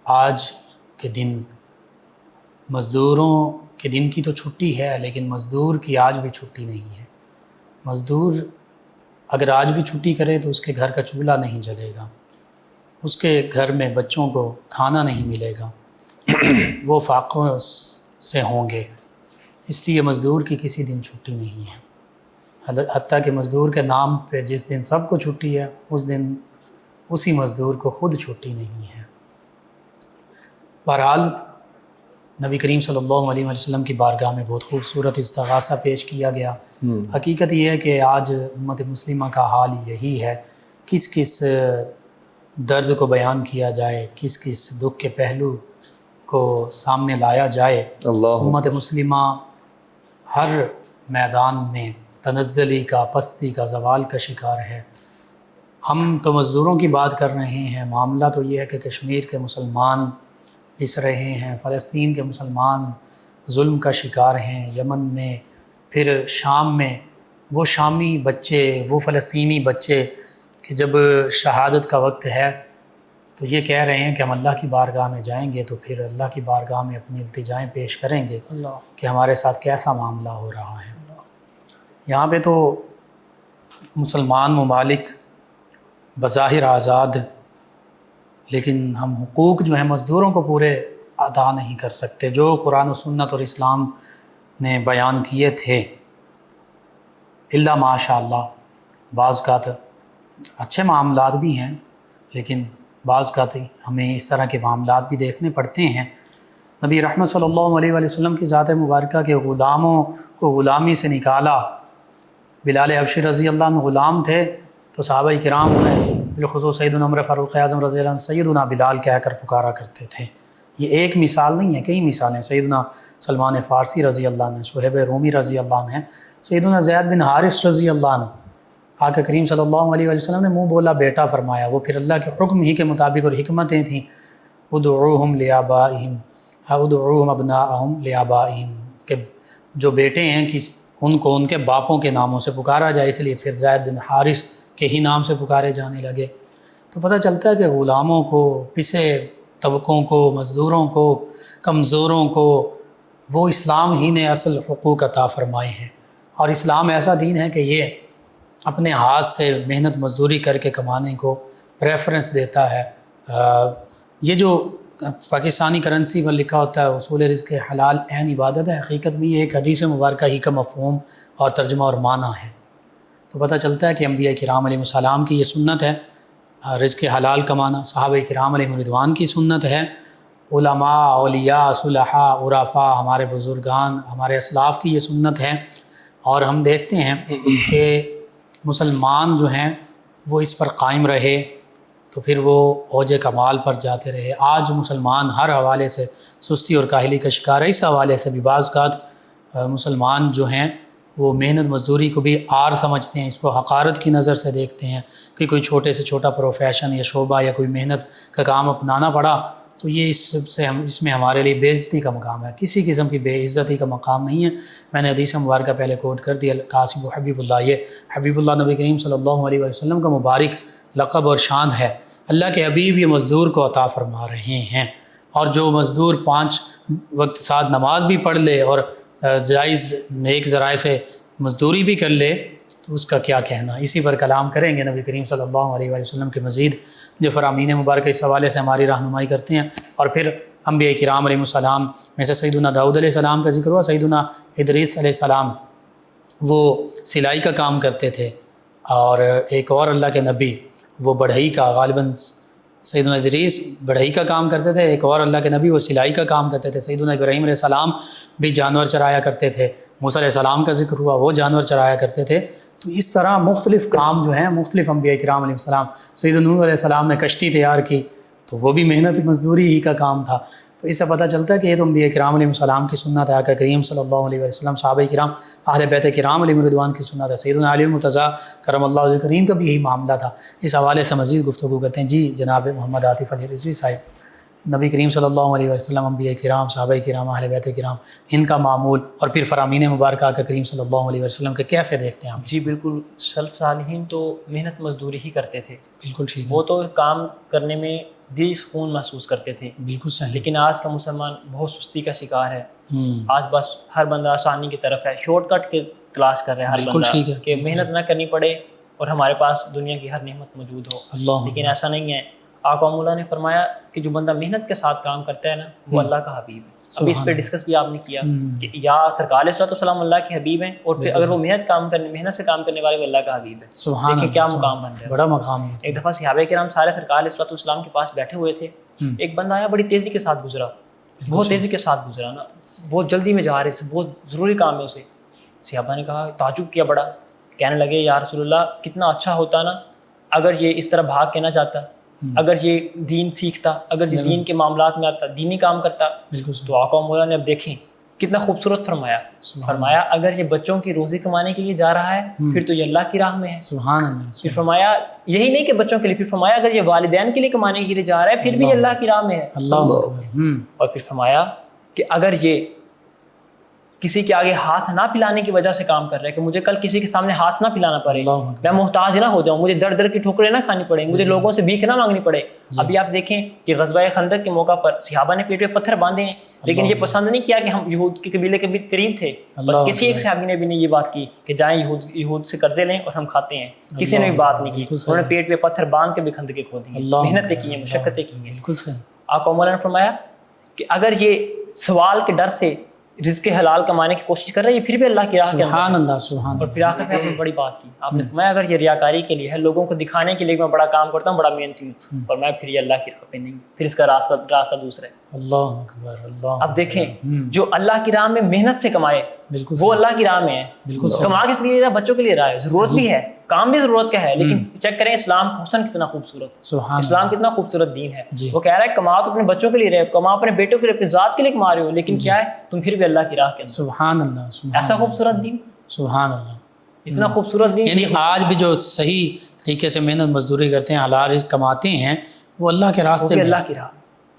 آج کے دن مزدوروں کے دن کی تو چھٹی ہے، لیکن مزدور کی آج بھی چھٹی نہیں ہے۔ مزدور اگر آج بھی چھٹی کرے تو اس کے گھر کا چولہا نہیں جلے گا، اس کے گھر میں بچوں کو کھانا نہیں ملے گا، وہ فاقوں سے ہوں گے۔ اس لیے مزدور کی کسی دن چھٹی نہیں ہے، حتیٰ کہ مزدور کے نام پہ جس دن سب کو چھٹی ہے اس دن اسی مزدور کو خود چھٹی نہیں ہے۔ بہرحال نبی کریم صلی اللہ علیہ وسلم کی بارگاہ میں بہت خوبصورت استغاثہ پیش کیا گیا۔ حقیقت یہ ہے کہ آج امت مسلمہ کا حال یہی ہے، کس کس درد کو بیان کیا جائے، کس کس دکھ کے پہلو کو سامنے لایا جائے۔ امت مسلمہ ہر میدان میں تنزلی کا، پستی کا، زوال کا شکار ہے۔ ہم تو مزدوروں کی بات کر رہے ہیں، معاملہ تو یہ ہے کہ کشمیر کے مسلمان پس رہے ہیں، فلسطین کے مسلمان ظلم کا شکار ہیں، یمن میں، پھر شام میں وہ شامی بچے، وہ فلسطینی بچے کہ جب شہادت کا وقت ہے تو یہ کہہ رہے ہیں کہ ہم اللہ کی بارگاہ میں جائیں گے تو پھر اللہ کی بارگاہ میں اپنی التجائیں پیش کریں گے کہ ہمارے ساتھ کیسا معاملہ ہو رہا ہے۔ یہاں پہ تو مسلمان ممالک بظاہر آزاد، لیکن ہم حقوق جو ہیں مزدوروں کو پورے ادا نہیں کر سکتے، جو قرآن و سنت اور اسلام نے بیان کیے تھے۔ الا ماشاء اللہ بعض کا اچھے معاملات بھی ہیں، لیکن بعض کا ہمیں اس طرح کے معاملات بھی دیکھنے پڑتے ہیں۔ نبی رحمت صلی اللہ علیہ وسلم کی ذات مبارکہ کے غلاموں کو غلامی سے نکالا۔ بلال حبشی رضی اللہ عنہ غلام تھے تو صحابہ کرام میں بالخصوص سیدنا عمر فاروق اعظم رضی اللہ عنہ سیدنا بلال کہہ کر پکارا کرتے تھے۔ یہ ایک مثال نہیں ہے، کئی مثالیں۔ سیدنا سلمان فارسی رضی اللہ عنہ، صہیب رومی رضی اللہ عنہ، سیدنا زید بن حارث رضی اللہ عنہ، آقا کریم صلی اللہ علیہ وسلم نے منہ بولا بیٹا فرمایا، وہ پھر اللہ کے حکم ہی کے مطابق اور حکمتیں تھیں۔ ادعوہم لیابائہم ادعوہم ابناءہم لیابائہم، کہ جو بیٹے ہیں ان کو ان کے باپوں کے ناموں سے پکارا جائے، اس لیے پھر زید بن حارث کے ہی نام سے پکارے جانے لگے۔ تو پتہ چلتا ہے کہ غلاموں کو، پسے طبقوں کو، مزدوروں کو، کمزوروں کو وہ اسلام ہی نے اصل حقوق عطا فرمائے ہیں، اور اسلام ایسا دین ہے کہ یہ اپنے ہاتھ سے محنت مزدوری کر کے کمانے کو پریفرنس دیتا ہے۔ یہ جو پاکستانی کرنسی پر لکھا ہوتا ہے اصول رزق حلال عین عبادت ہے، حقیقت میں یہ ایک حدیث مبارکہ ہی کا مفہوم اور ترجمہ اور معنی ہے۔ تو پتہ چلتا ہے کہ انبیاء کرام علیہ السلام کی یہ سنت ہے رزق حلال کمانا، صحابہ کرام علیہ رضوان کی سنت ہے، علماء، اولیاء، صلحاء، عرفاء، ہمارے بزرگان، ہمارے اسلاف کی یہ سنت ہے، اور ہم دیکھتے ہیں کہ مسلمان جو ہیں وہ اس پر قائم رہے تو پھر وہ اوج کمال پر جاتے رہے۔ آج مسلمان ہر حوالے سے سستی اور کاہلی کا شکار ہے، اس حوالے سے بھی بعض اوقات مسلمان جو ہیں وہ محنت مزدوری کو بھی عار سمجھتے ہیں، اس کو حقارت کی نظر سے دیکھتے ہیں کہ کوئی چھوٹے سے چھوٹا پروفیشن یا شعبہ یا کوئی محنت کا کام اپنانا پڑا تو یہ اس میں ہمارے لیے بے عزتی کا مقام ہے، کسی قسم کی بے عزتی کا مقام نہیں ہے۔ میں نے حدیث مبارکہ پہلے کوٹ کر دی، قاسم و حبیب اللہ، یہ حبیب اللہ نبی کریم صلی اللہ علیہ وسلم کا مبارک لقب اور شان ہے۔ اللہ کے حبیب یہ مزدور کو عطا فرما رہے ہیں، اور جو مزدور 5 وقت ساتھ نماز بھی پڑھ لے اور جائز نیک ذرائع سے مزدوری بھی کر لے تو اس کا کیا کہنا۔ اسی پر کلام کریں گے نبی کریم صلی اللہ علیہ وسلم کے مزید جو فرامین مبارکہ اس حوالے سے ہماری رہنمائی کرتے ہیں، اور پھر انبیاء کرام علیہ السلام میں سے سیدنا داؤد علیہ السلام کا ذکر ہوا، سیدنا ادریس علیہ السلام وہ سلائی کا کام کرتے تھے، اور ایک اور اللہ کے نبی وہ بڑھئی کا، غالباً سیدنا ادریس بڑھئی کا کام کرتے تھے، ایک اور اللہ کے نبی وہ سلائی کا کام کرتے تھے، سیدنا ابراہیم علیہ السلام بھی جانور چرایا کرتے تھے، موسیٰ علیہ السلام کا ذکر ہوا وہ جانور چرایا کرتے تھے۔ تو اس طرح مختلف کام جو ہیں مختلف انبیاء کرام علیہ السلام، سیدنا نوح علیہ السلام نے کشتی تیار کی تو وہ بھی محنت مزدوری ہی کا کام تھا۔ تو اس سے پتہ چلتا ہے کہ یہ تو انبیاء کرام علیہ السلام کی سنت ہے، آقا کریم صلی اللہ علیہ وسلم، صحابہ کرام، اہل بیت کرام علیہ رضوان کی سنت ہے، سیدنا علی المرتضیٰ کرم اللہ وجہہ کریم کا بھی یہی معاملہ تھا۔ اس حوالے سے مزید گفتگو کرتے ہیں۔ جی جناب محمد عاطف علی رضوی صاحب، نبی کریم صلی اللہ علیہ وسلم، انبیاء کرام، صحابہ کرام، اہل بیت کرام، ان کا معمول اور پھر فرامین مبارکہ آقا کریم صلی اللہ علیہ وسلم کے کیسے دیکھتے ہیں آپ؟ جی بالکل، سلف صالحین تو محنت مزدوری ہی کرتے تھے، بالکل ٹھیک ہے، وہ تو کام کرنے میں دل سکون محسوس کرتے تھے، بالکل صحیح۔ لیکن آج کا مسلمان بہت سستی کا شکار ہے۔ آج بس ہر بندہ آسانی کی طرف ہے، شارٹ کٹ کے تلاش کر رہے ہیں ہر بندہ کہ محنت نہ کرنی پڑے اور ہمارے پاس دنیا کی ہر نعمت موجود ہو، لیکن ایسا نہیں ہے۔ آقا مولا نے فرمایا کہ جو بندہ محنت کے ساتھ کام کرتا ہے نا وہ اللہ کا حبیب ہے۔ ابھی اس پہ ڈسکس بھی آپ نے کیا کہ یا سرکار علیہ السلام اللہ کے حبیب ہیں، اور پھر اگر وہ محنت سے کام کرنے والے وہ اللہ کا حبیب ہے۔ سبحان دیکھیں کیا مقام بن رہا ہے، بڑا مقام ہے۔ ایک دفعہ صحابہ کرام سارے سرکار علیہ السلام کے پاس بیٹھے ہوئے تھے، ایک بندہ آیا بڑی تیزی کے ساتھ گزرا، بہت تیزی کے ساتھ گزرا نا، بہت جلدی میں جا رہے تھے، بہت ضروری کام ہے اسے۔ صحابہ نے کہا، تعجب کیا بڑا، کہنے لگے یا رسول اللہ کتنا اچھا ہوتا نا اگر یہ اس طرح بھاگ کے نہ جاتا، اگر یہ دین سیکھتا، اگر یہ دین کے معاملات میں آتا، دینی کام کرتا۔ تو آقا مولا نے اب دیکھیں کتنا خوبصورت فرمایا اگر یہ بچوں کی روزی کمانے کے لیے جا رہا ہے پھر تو یہ اللہ کی راہ میں ہے۔ سبحان اللہ۔ پھر فرمایا یہی نہیں کہ بچوں کے لیے، پھر فرمایا اگر یہ والدین کے لیے کمانے کے لیے جا رہا ہے پھر بھی یہ اللہ کی راہ میں ہے۔ اور پھر فرمایا کہ اگر یہ کسی کے آگے ہاتھ نہ پلانے کی وجہ سے کام کر رہا ہے کہ مجھے کل کسی کے سامنے ہاتھ نہ پلانا پڑے، میں محتاج نہ ہو جاؤں، مجھے در در کی ٹھوکریں نہ کھانی پڑے، مجھے لوگوں سے بھیک نہ مانگنی پڑے۔ ابھی آپ دیکھیں کہ غزوہ خندق کے موقع پر صحابہ نے پیٹ پہ پتھر باندھے ہیں، لیکن یہ پسند نہیں کیا کہ ہم یہود کے قبیلے کے بھی قریب تھے، بس کسی ایک صحابی نے بھی نہیں یہ بات کی کہ جائیں یہود سے قرضے لیں اور ہم کھاتے ہیں، کسی نے بھی بات نہیں کی۔ انہوں نے پیٹ پہ پتھر باندھ کے بھی خندقیں کھودی ہیں، محنتیں کی ہیں، مشقتیں کی ہیں۔ آقا مولا نے فرمایا کہ اگر یہ سوال کے ڈر سے رزق حلال کمانے کی کوشش کر رہے ہیں پھر بھی اللہ کی راہ کے اندر۔ اور پھر آخر میں آپ نے بڑی بات کی، آپ نے فرمایا اگر یہ ریاکاری کے لیے ہے، لوگوں کو دکھانے کے لیے میں بڑا کام کرتا ہوں، بڑا محنتی ہوں، اور میں پھر یہ اللہ کی راہ پہ نہیں، پھر اس کا راستہ دوسرا ہے۔ اللہ اکبر، اللہ۔ اب دیکھیں جو اللہ کی راہ میں محنت سے کمائے وہ اللہ کی راہ میں ہے، کما کس لیے؟ بچوں کے لیے راہ ہے، ضرورت بھی ہے، کام بھی ضرورت کا ہے، لیکن چیک کریں اسلام حسن کتنا خوبصورت، اسلام کتنا خوبصورت دین ہے۔ وہ کہہ رہا ہے کما تو اپنے بچوں کے لیے رہے، کما اپنے بیٹوں کے لیے، اپنی ذات کے لیے کما رہے ہو، لیکن کیا ہے تم پھر بھی اللہ کی راہ کے اندر۔ سبحان اللہ، ایسا خوبصورت دین، سبحان اللہ، اتنا خوبصورت دین۔ یعنی آج بھی جو صحیح طریقے سے محنت مزدوری کرتے ہیں، حلال رزق کماتے ہیں، وہ اللہ کے راستے میں، اللہ کی راہ۔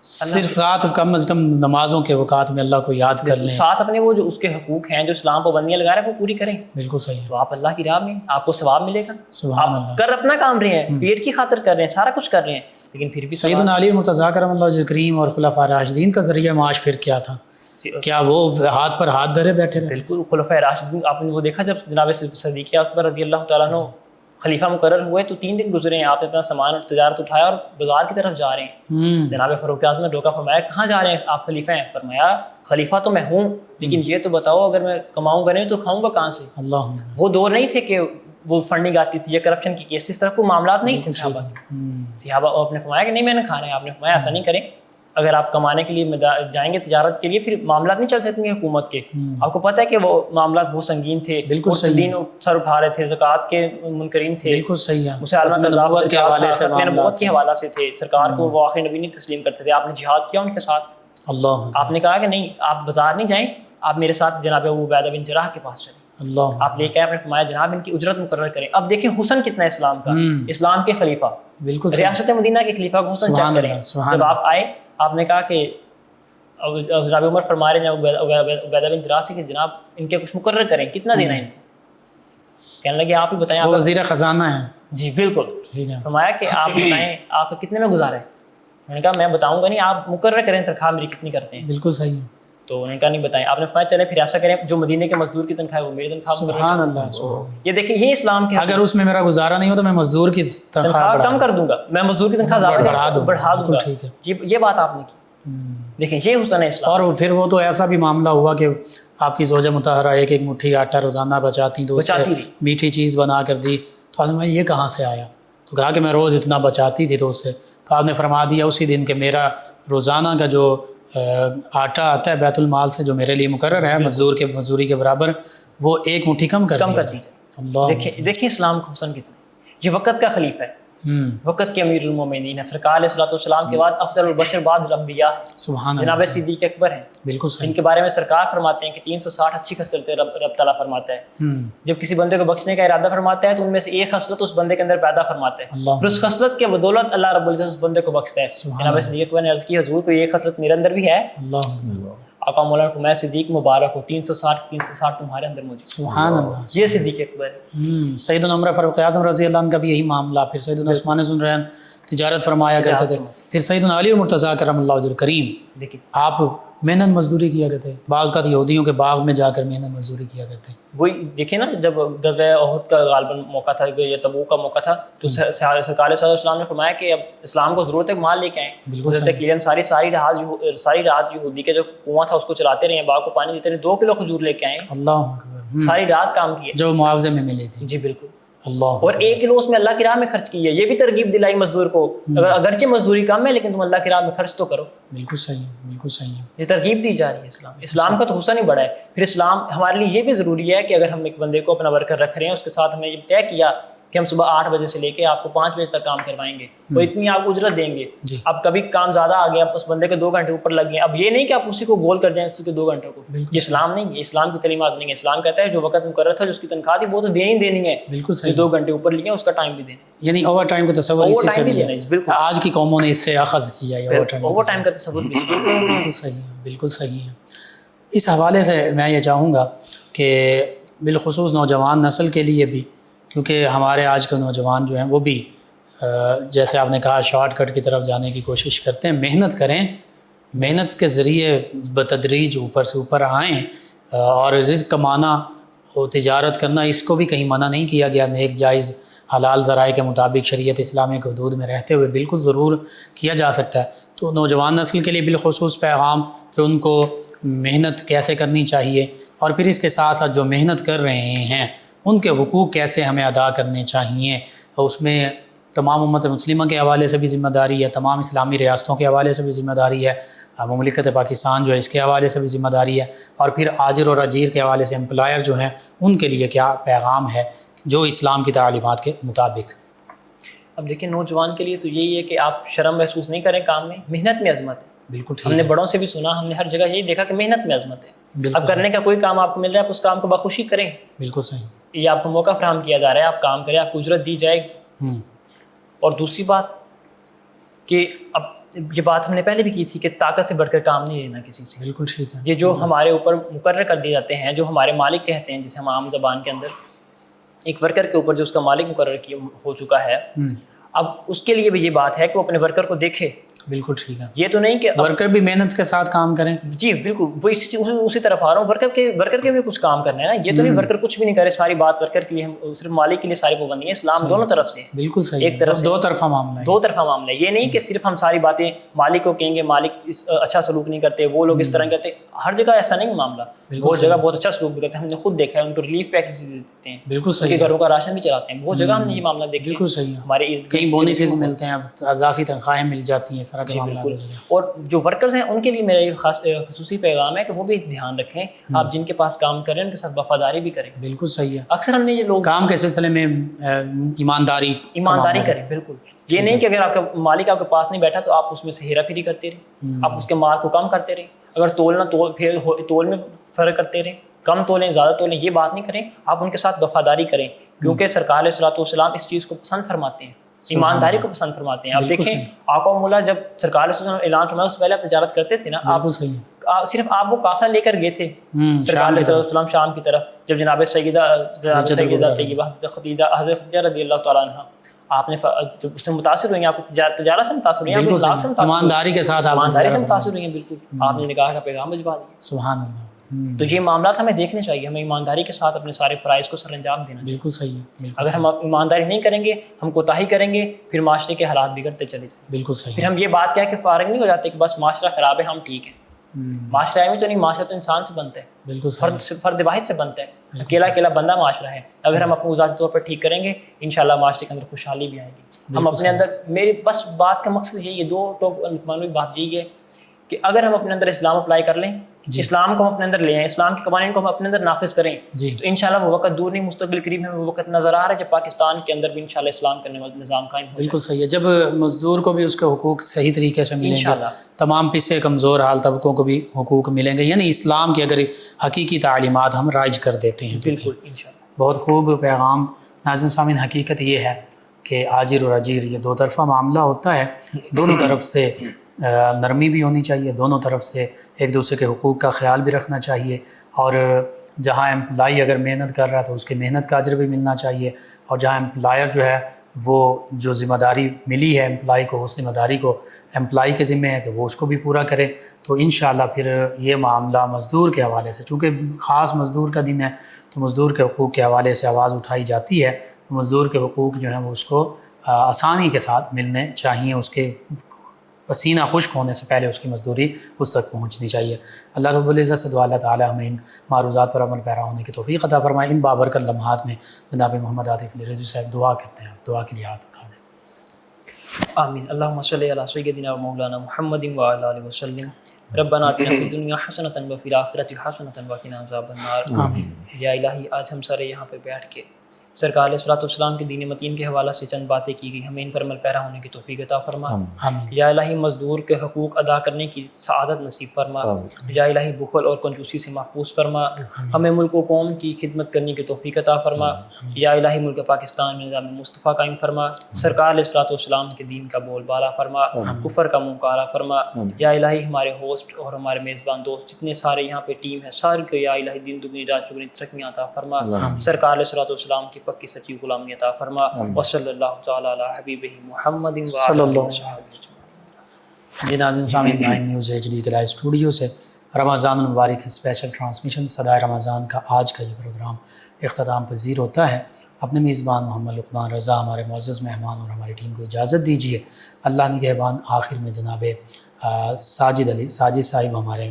صرف رات کم از کم نمازوں کے اوقات میں اللہ کو یاد کر لیں, ساتھ اپنے وہ جو اس کے حقوق ہیں جو اسلام پابندیاں لگا رہے ہیں وہ پوری کریں, بالکل صحیح ہے. تو آپ اللہ کی راہ میں آپ کو ثواب ملے گا. سبحان اللہ. آپ کر اپنا کام رہے ہیں, پیٹ کی خاطر کر رہے ہیں, سارا کچھ کر رہے ہیں, لیکن پھر بھی سیدنا علی مرتضیٰ کرم اللہ وجہ کریم اور خلفاء راشدین کا ذریعہ معاش پھر کیا تھا؟ کیا وہ ہاتھ پر ہاتھ دھرے بیٹھے رہے؟ بالکل. خلفاء راشدین آپ نے وہ دیکھا جب جناب صدیق اکبر رضی اللہ تعالیٰ عنہ خلیفہ مقرر ہوئے تو 3 دن گزرے ہیں, آپ نے اپنا سامان اور تجارت اٹھایا اور بازار کی طرف جا رہے ہیں. جناب فاروق اعظم نے روکا, فرمایا کہاں جا رہے ہیں آپ, خلیفہ ہیں؟ فرمایا خلیفہ تو میں ہوں, لیکن یہ تو بتاؤ اگر میں کماؤں گا نہیں تو کھاؤں گا کہاں سے؟ اللہ. وہ دور نہیں تھے کہ وہ فنڈنگ آتی تھی یا کرپشن کی کیس, اس طرح کوئی معاملات نہیں تھے صحابہ. آپ نے فرمایا کہ نہیں میں نے کھانا ہے, آپ نے فرمایا ایسا نہیں کریں, اگر آپ کمانے کے لیے جائیں گے تجارت کے لیے پھر معاملات نہیں چل سکتے حکومت کے. آپ کو پتہ ہے کہ وہ معاملات بہت سنگین تھے, بالکل دین سر اٹھا رہے تھے, زکوٰۃ کے منکرین تھے, بالکل صحیح ہے, نبوت کے حوالے سے تھے, سرکار کو وہ آخری نبی نہیں تسلیم کرتے تھے, آپ نے جہاد کیا ان کے ساتھ. اللہ. آپ نے کہا کہ نہیں آپ بازار نہیں جائیں, آپ میرے ساتھ جناب ابو عبیدہ بن جراح کے پاس چلیں. اللہ. آپ لے کے آپ نے فرمایا جناب ان کی اجرت مقرر کریں. اب دیکھیں حسن کتنا ہے اسلام کا, اسلام کے خلیفہ, بالکل ریاست مدینہ کے خلیفہ کو حسن چیک کریں. جب آپ آئے آپ نے کہا کہ جناب عمر فرما رہے ہیں عبیدہ بن جراح سے کہ جناب ان کے کچھ مقرر کریں, کتنا دینا ہے ان کو؟ کہنے لگے آپ ہی بتائیں. وہ وزیر خزانہ ہیں. جی بالکل. فرمایا کہ آپ بتائیں آپ کتنے میں گزارے. میں نے کہا میں بتاؤں گا نہیں, آپ مقرر کریں تنخواہ میری کتنی کرتے ہیں. بالکل صحیح. تو انہوں نے کہا نہیں بتائیں. آپ نے فرمایا چلے پھر ایسا کریں جو مدینے کے مزدور کی تنخواہ ہے وہ میری تنخواہ. سبحان اللہ. یہ دیکھیں یہ اسلام کے, اگر اس میں میرا گزارا نہیں ہو تو میں مزدور کی تنخواہ کم کر دوں گا, میں مزدور کی تنخواہ بڑھا دوں گا. یہ بات آپ نے کی. دیکھیں یہ حسن ہے اسلام. اور پھر وہ تو ایسا بھی معاملہ ہوا کہ آپ کی زوجہ مطہرہ ایک ایک مٹھی آٹا روزانہ بچاتی, تو میٹھی چیز بنا کر دی. تو آپ نے یہ کہاں سے آیا؟ تو کہا کہ میں روز اتنا بچاتی تھی تو اس سے. تو آپ نے فرما دیا اسی دن کہ میرا روزانہ کا جو آٹا آتا ہے بیت المال سے جو میرے لیے مقرر ہے مزدوری کے برابر, وہ ایک مٹھی کم کر دیجیے. اللہ. دیکھیں اسلام کا حسن کتنا. یہ وقت کا خلیفہ ہے, وقت کے امیر المومنین ہے, سرکار علیہ الصلوۃ والسلام کے بعد افضل البشر بعد الانبیاء جناب صدیق اکبر ہیں. بالکل صحیح. ان کے بارے میں سرکار فرماتے ہیں کہ 360 اچھی خصلتیں رب تعالیٰ فرماتا ہے. جب کسی بندے کو بخشنے کا ارادہ فرماتا ہے تو ان میں سے ایک خصلت اس بندے کے اندر پیدا فرماتا ہے, پھر اس خصلت کے بدولت اللہ رب العزت اس بندے کو بخشتا ہے. جناب صدیق اکبر نے عرض کی حضور کو یہ خصلت میرے اندر بھی ہے. آقا مولانا فرمایا صدیق مبارک ہو, 360 تمہارے اندر موجود. سبحان اللہ. یہ صدیق اکبر ہے. سیدنا عمر فاروق اعظم رضی اللہ عنہ کا بھی یہی معاملہ. پھر سیدنا عثمان ذو النورین تجارت فرمایا کرتے تھے. پھر سیدنا علی مرتضیٰ کرم اللہ وجہ کریم, دیکھیے آپ محنت مزدوری کیا کرتے, بعض کا یہودیوں کے باغ میں جا کر محنت مزدوری کیا کرتے. وہی دیکھیں نا جب غزوہ احد کا غالباً موقع تھا یا تبوک کا موقع تھا تو سرکار صلی اللہ علیہ وسلم نے فرمایا کہ اب اسلام کو ضرورت ہے مال لے کے آئیں. بالکل. ساری رات یہودی کے جو کنواں تھا اس کو چلاتے رہے, باغ کو پانی دیتے رہے, 2 کلو کھجور لے کے آئے. اللہ. ساری رات کام کیے جو معاوضے میں ملے تھے. جی بالکل. اللہ. اور 1 کلو اس میں اللہ کی راہ میں خرچ کی ہے. یہ بھی ترغیب دلائی مزدور کو, اگرچہ مزدوری کم ہے لیکن تم اللہ کی راہ میں خرچ تو کرو. بالکل صحیح, بالکل صحیح. یہ ترغیب دی جا رہی ہے. اسلام کا تو حسن ہی بڑا ہے. پھر اسلام ہمارے لیے یہ بھی ضروری ہے کہ اگر ہم ایک بندے کو اپنا ورکر رکھ رہے ہیں, اس کے ساتھ ہم نے یہ طے کیا کہ ہم صبح 8 بجے سے لے کے آپ کو 5 بجے تک کام کروائیں گے, تو اتنی آپ کو اجرت دیں گے. اب کبھی کام زیادہ آ گیا, اس بندے کے 2 گھنٹے اوپر لگ گئے, اب یہ نہیں کہ آپ اسی کو گول کر جائیں اس کے 2 گھنٹوں کو. یہ اسلام نہیں ہے, اسلام کی تعلیمات نہیں ہے. اسلام کہتا ہے جو وقت مقرر تھا جو اس کی تنخواہ تھی وہ تو دینی ہے. بالکل صحیح. 2 گھنٹے اوپر لیے اس کا ٹائم بھی دینا, یعنی اوور ٹائم کا تصور اسی سے لیا. بالکل آج کی قوموں نے اس سے اخذ کیا ہے اوور ٹائم کا تصور. بالکل صحیح ہے, بالکل صحیح ہے. اس حوالے سے میں یہ چاہوں گا کہ بالخصوص نوجوان نسل کے لیے بھی, کیونکہ ہمارے آج کے نوجوان جو ہیں وہ بھی جیسے آپ نے کہا شارٹ کٹ کی طرف جانے کی کوشش کرتے ہیں. محنت کریں, محنت کے ذریعے بتدریج اوپر سے اوپر آئیں, اور رزق کمانا اور تجارت کرنا اس کو بھی کہیں منع نہیں کیا گیا. نیک جائز حلال ذرائع کے مطابق شریعت اسلامی کے حدود میں رہتے ہوئے بالکل ضرور کیا جا سکتا ہے. تو نوجوان نسل کے لیے بالخصوص پیغام کہ ان کو محنت کیسے کرنی چاہیے, اور پھر اس کے ساتھ ساتھ جو محنت کر رہے ہیں ان کے حقوق کیسے ہمیں ادا کرنے چاہیے. اس میں تمام امت مسلمہ کے حوالے سے بھی ذمہ داری ہے, تمام اسلامی ریاستوں کے حوالے سے بھی ذمہ داری ہے, مملکت پاکستان جو ہے اس کے حوالے سے بھی ذمہ داری ہے, اور پھر آجر اور اجیر کے حوالے سے امپلائر جو ہیں ان کے لیے کیا پیغام ہے جو اسلام کی تعلیمات کے مطابق. اب دیکھیں نوجوان کے لیے تو یہی ہے کہ آپ شرم محسوس نہیں کریں کام میں, محنت میں عظمت ہے. بالکل ہم نے بڑوں سے بھی سنا, ہم نے ہر جگہ یہی دیکھا کہ محنت میں عظمت ہے. اب کرنے کا کوئی کام آپ کو مل رہا ہے آپ اس کام کو بخوشی کریں. بالکل صحیح. یہ آپ کو موقع فراہم کیا جا رہا ہے, آپ کام کریں, آپ کو اجرت دی جائے گی. اور دوسری بات کہ اب یہ بات ہم نے پہلے بھی کی تھی کہ طاقت سے بڑھ کر کام نہیں لینا کسی سے. بالکل ٹھیک ہے. یہ جو ہمارے اوپر مقرر کر دیے جاتے ہیں، جو ہمارے مالک کہتے ہیں، جسے ہم عام زبان کے اندر ایک ورکر کے اوپر جو اس کا مالک مقرر ہو چکا ہے، اب اس کے لیے بھی یہ بات ہے کہ وہ اپنے ورکر کو دیکھے. بالکل ٹھیک ہے. یہ تو نہیں کہ ورکر بھی محنت کے ساتھ کام کریں. جی بالکل، وہ اسی طرف آ رہا ہوں. ورکر کے بھی کچھ کام کرنا ہے نا. یہ تو نہیں ورکر کچھ بھی نہیں کرے، ساری بات ورکر کے لیے، ہم صرف مالک کے لیے ساری پابندی ہے. اسلام دونوں طرف سے. بالکل صحیح. ایک طرف سے دو طرفہ معاملہ ہے. دو طرفہ معاملہ ہے. یہ نہیں کہ صرف ہم ساری باتیں مالک کو کہیں گے مالک اچھا سلوک نہیں کرتے، وہ لوگ اس طرح کرتے. ہر جگہ ایسا نہیں معاملہ. بہت جگہ بہت اچھا سلوک بھی کرتے ہیں. ہم نے خود دیکھا ہے، ان کو ریلیف پیکیج دیتے ہیں. بالکل صحیح. ان کے گھروں کا راشن بھی چلاتے ہیں. بہت جگہ ہم نے یہ معاملہ دیکھا. بالکل صحیح. ہمارے کئی بونسز ملتے ہیں، اضافی تنخواہیں مل جاتی ہیں، اس طرح کے معاملات. اور جو ورکرز ہیں ان کے لیے میرا یہ خصوصی پیغام ہے کہ وہ بھی دھیان رکھیں. آپ جن کے پاس کام کریں ان کے ساتھ وفاداری بھی کریں. بالکل صحیح ہے. اکثر ہم نے یہ لوگ کام کے سلسلے میں ایمانداری کریں. بالکل. یہ نہیں کہ اگر آپ کا مالک آپ کے پاس نہیں بیٹھا تو آپ اس میں سے ہیرا پھیری کرتے رہیں، آپ اس کے مال کو کم کرتے رہیں. اگر تول میں فرق کرتے رہیں، کم تولیں زیادہ تولیں، یہ بات نہیں کریں. آپ ان کے ساتھ وفاداری کریں، کیونکہ سرکار علیہ الصلوۃ والسلام اس چیز کو پسند فرماتے ہیں، ایمانداری کو پسند فرماتے ہیں. آپ دیکھیں آقا و مولا جب سرکار علیہ السلام اعلان فرمایا اس سے پہلے آپ تجارت کرتے تھے نا. آپ صرف آپ وہ قافلہ لے کر گئے تھے سرکار علیہ السلام شام کی طرف، جب جناب سیدہ طیبہ حضرت خدیجہ رضی اللہ تعالیٰ عنہ آپ نے اس سے متاثر ہوئی ہیں، آپ کو تجارت سے متاثر ہوئی ہیں، ایمانداری کے ساتھ ایمانداری سے متاثر ہوئی ہیں. بالکل آپ نے نکاح کا پیغام بھجوا دیا. سبحان اللہ. تو یہ معاملات ہمیں دیکھنے چاہیے. ہمیں ایمانداری کے ساتھ اپنے سارے فرائض کو سر انجام دینا. بالکل صحیح ہے. اگر ہم ایمانداری نہیں کریں گے، ہم کوتاہی کریں گے، پھر معاشرے کے حالات بگڑتے چلے جائیں. بالکل صحیح. پھر ہم یہ بات کہہ کے فارغ نہیں ہو جاتے کہ بس معاشرہ خراب ہے ہم ٹھیک ہیں. معاشرہ میں تو نہیں، معاشرہ تو انسان سے بنتا ہے. بالکل. فرد واحد سے بنتا ہے. اکیلا بندہ معاشرہ ہے. اگر ہم اپنے ذاتی طور پر ٹھیک کریں گے انشاءاللہ معاشرے کے اندر خوشحالی بھی آئے گی. ہم اپنے اندر، میری بس بات کا مقصد یہی ہے، دو بات یہی ہے کہ اگر ہم اپنے اندر اسلام اپلائی کر لیں، اسلام کو ہم اپنے اندر لے آئیں، اسلام کے قوانین کو ہم اپنے اندر نافذ کریں، تو انشاءاللہ وہ وقت دور نہیں، مستقبل قریب میں وہ وقت نظر آ رہا ہے جب پاکستان کے اندر بھی انشاءاللہ اسلام کرنے والا نظام قائم ہو. بالکل صحیح ہے. جب مزدور کو بھی اس کے حقوق صحیح طریقے سے ملیں گے، تمام پسے کمزور حال طبقوں کو بھی حقوق ملیں گے. یعنی اسلام کی اگر حقیقی تعلیمات ہم رائج کر دیتے ہیں. بالکل انشاءاللہ. بہت خوب پیغام. ناظرین سامعین، حقیقت یہ ہے کہ آجر اور اجیر یہ دو طرفہ معاملہ ہوتا ہے. دونوں طرف سے نرمی بھی ہونی چاہیے، دونوں طرف سے ایک دوسرے کے حقوق کا خیال بھی رکھنا چاہیے. اور جہاں امپلائی اگر محنت کر رہا ہے تو اس کے محنت کا اجر بھی ملنا چاہیے. اور جہاں امپلائر جو ہے وہ جو ذمہ داری ملی ہے امپلائی کو، اس ذمہ داری کو امپلائی کے ذمہ ہے کہ وہ اس کو بھی پورا کرے. تو انشاءاللہ پھر یہ معاملہ مزدور کے حوالے سے، چونکہ خاص مزدور کا دن ہے تو مزدور کے حقوق کے حوالے سے آواز اٹھائی جاتی ہے. تو مزدور کے حقوق جو ہیں وہ اس کو آسانی کے ساتھ ملنے چاہیے. اس کے پسینہ خشک ہونے سے پہلے اس کی مزدوری اس تک پہنچنی چاہیے. اللہ رب العزت سے دعا اللہ تعالی ہمیں ان معروضات پر عمل پیرا ہونے کی توفیق عطا فرمائے. ان بابرکت لمحات میں جناب محمد عاطف علی رضوی صاحب دعا کرتے ہیں، دعا کے لیے ہاتھ اٹھا دیں. آمین. اللہم صلی علی سیدنا و مولانا محمد و علی آلہ وسلم. ربنا آتنا فی الدنیا حسنۃ و فی الآخرۃ حسنۃ وقنا عذاب النار. آمین. یا الہی آج ہم سارے یہاں پہ بیٹھ کے سرکار علیہ الصلوۃ والسلام کے دین متین کے حوالے سے چند باتیں کی گئی، ہمیں ان پر عمل پیرا ہونے کی توفیق عطا فرما. یا الہی مزدور کے حقوق ادا کرنے کی سعادت نصیب فرما. یا الہی بخل اور کنجوسی سے محفوظ فرما. ہمیں ملک و قوم کی خدمت کرنے کی توفیق عطا فرما. یا الہی ملک پاکستان میں نظام مصطفیٰ قائم فرما. سرکار علیہ الصلوۃ والسلام کے دین کا بول بالا فرما، کفر کا منہ کالا فرما. یا الہی ہمارے ہوسٹ اور ہمارے میزبان دوست جتنے سارے یہاں پہ ٹیم ہے سارے کو یا الہی دین دگنی رات چگنی ترقیاں عطا فرما. سرکار علیہ الصلوۃ والسلام کی پکی سچی غلامی عطا فرما. وصلی اللہ تعالی علی حبیبہ محمد صلی اللہ علیہ وسلم. جی ناظرین سامعین، نائن نیوز ایچ ڈی کے لائیو اسٹوڈیو سے رمضان المبارک کی اسپیشل ٹرانسمیشن صدائے رمضان کا آج کا یہ پروگرام اختتام پذیر ہوتا ہے. اپنے میزبان محمد لقمان رضا، ہمارے معزز مہمان اور ہماری ٹیم کو اجازت دیجیے. اللہ نگہبان. آخر میں جناب ساجد صاحب ہمارے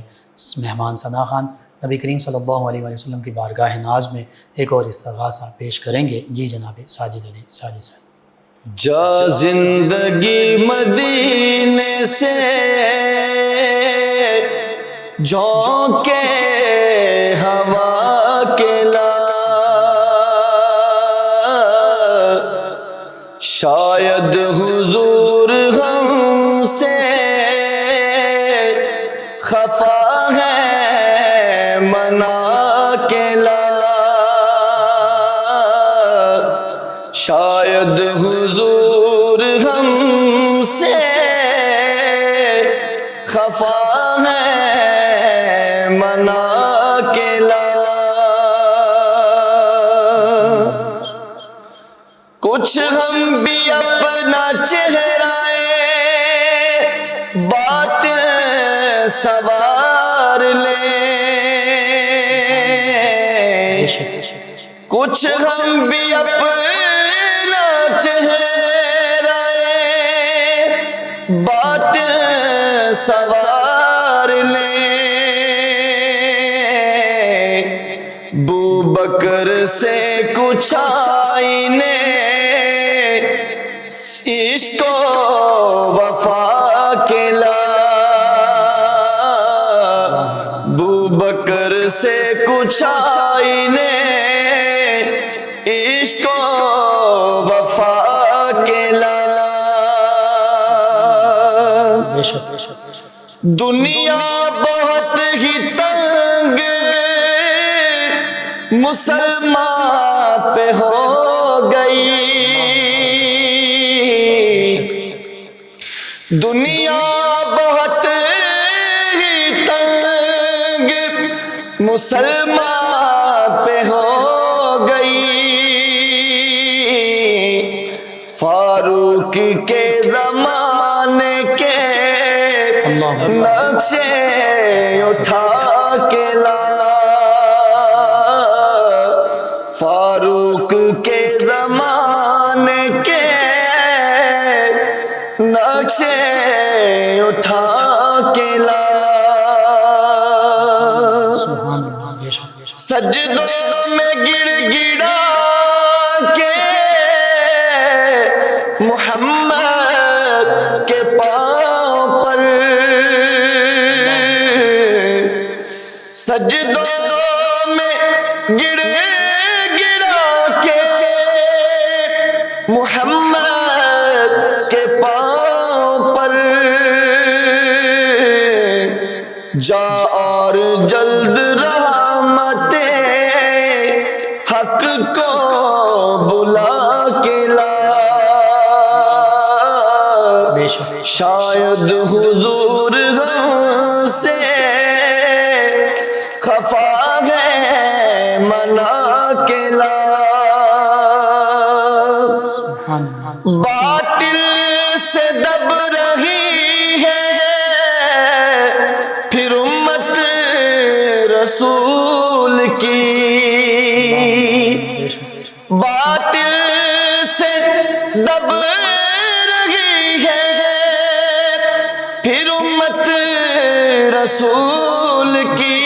مہمان ثنا خان نبی کریم صلی اللہ علیہ وسلم کی بارگاہ ناز میں ایک اور استغاثہ پیش کریں گے. جی جناب ساجد صاحب. جا زندگی مدینے سے جھونکے ہوا کے لا، شاید حضور ہم سے خفا ہے منا کے لالا، شاید حضور ہم سے سوار لے، کچھ ہم بھی اپنا چہرہ باطن سوار لیں، بو بکر سے کچھ آئینے عشق و وفا کے لا، بو بکر سے کچھ آئینے عشق و وفا کے لا، دنیا بہت ہی تنگ مسلمان پہ ہو گئی، دنیا بہت ہی تنگ مسلمان پہ ہو گئی، فاروق کے زمانے کے نقشے اٹھا کے لا، فاروق کے زمانے کے نقشے اٹھا کے لا، سجدوں میں گڑ گڑا کے محمد کے پاؤں پر، سجدوں میں گڑ گڑا کے محمد کے پاؤں پر، جا اور جلد رحمت حق کو بلا کے لا، شاید حضور غم سے خفا ہے منا کے لا، باطل سے دب رہی ہے پھر امت رسول کی، باطل سے دب رہی ہے پھر امت رسول کی،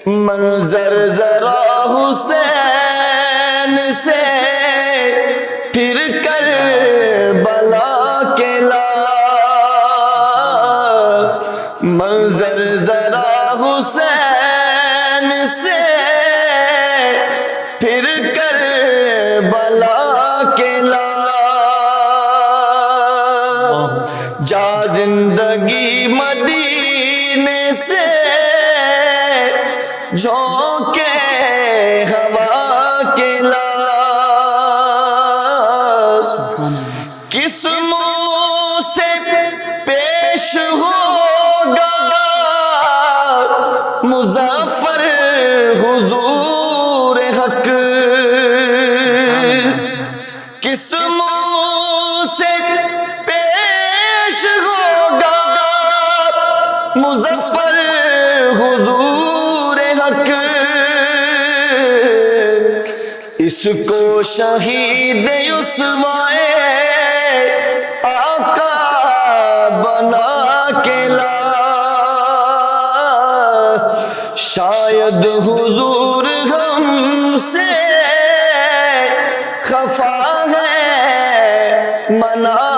منظر ذرا حسین سے پھر کربلا کے لا، منظر ذرا حسین سے پھر کربلا کے لا، جا زندگی مدینے سے جھونکے ہوا کے لا، کس منہ سے پیش ہوگا مظفر حضور حق، کس منہ سے پیش ہوگا مظفر حضور حق، اس کو شہید یسوائے آقا بنا کے لا، شاید حضور ہم سے خفا ہے منا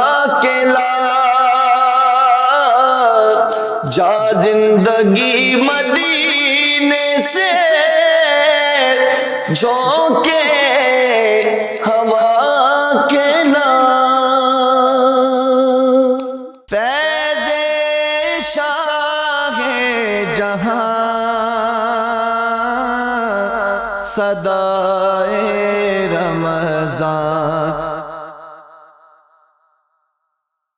کے لا، جا زندگی مدینے سے جھونکے ہوا کے لا، فیض شاہ جہاں صدائے رمضان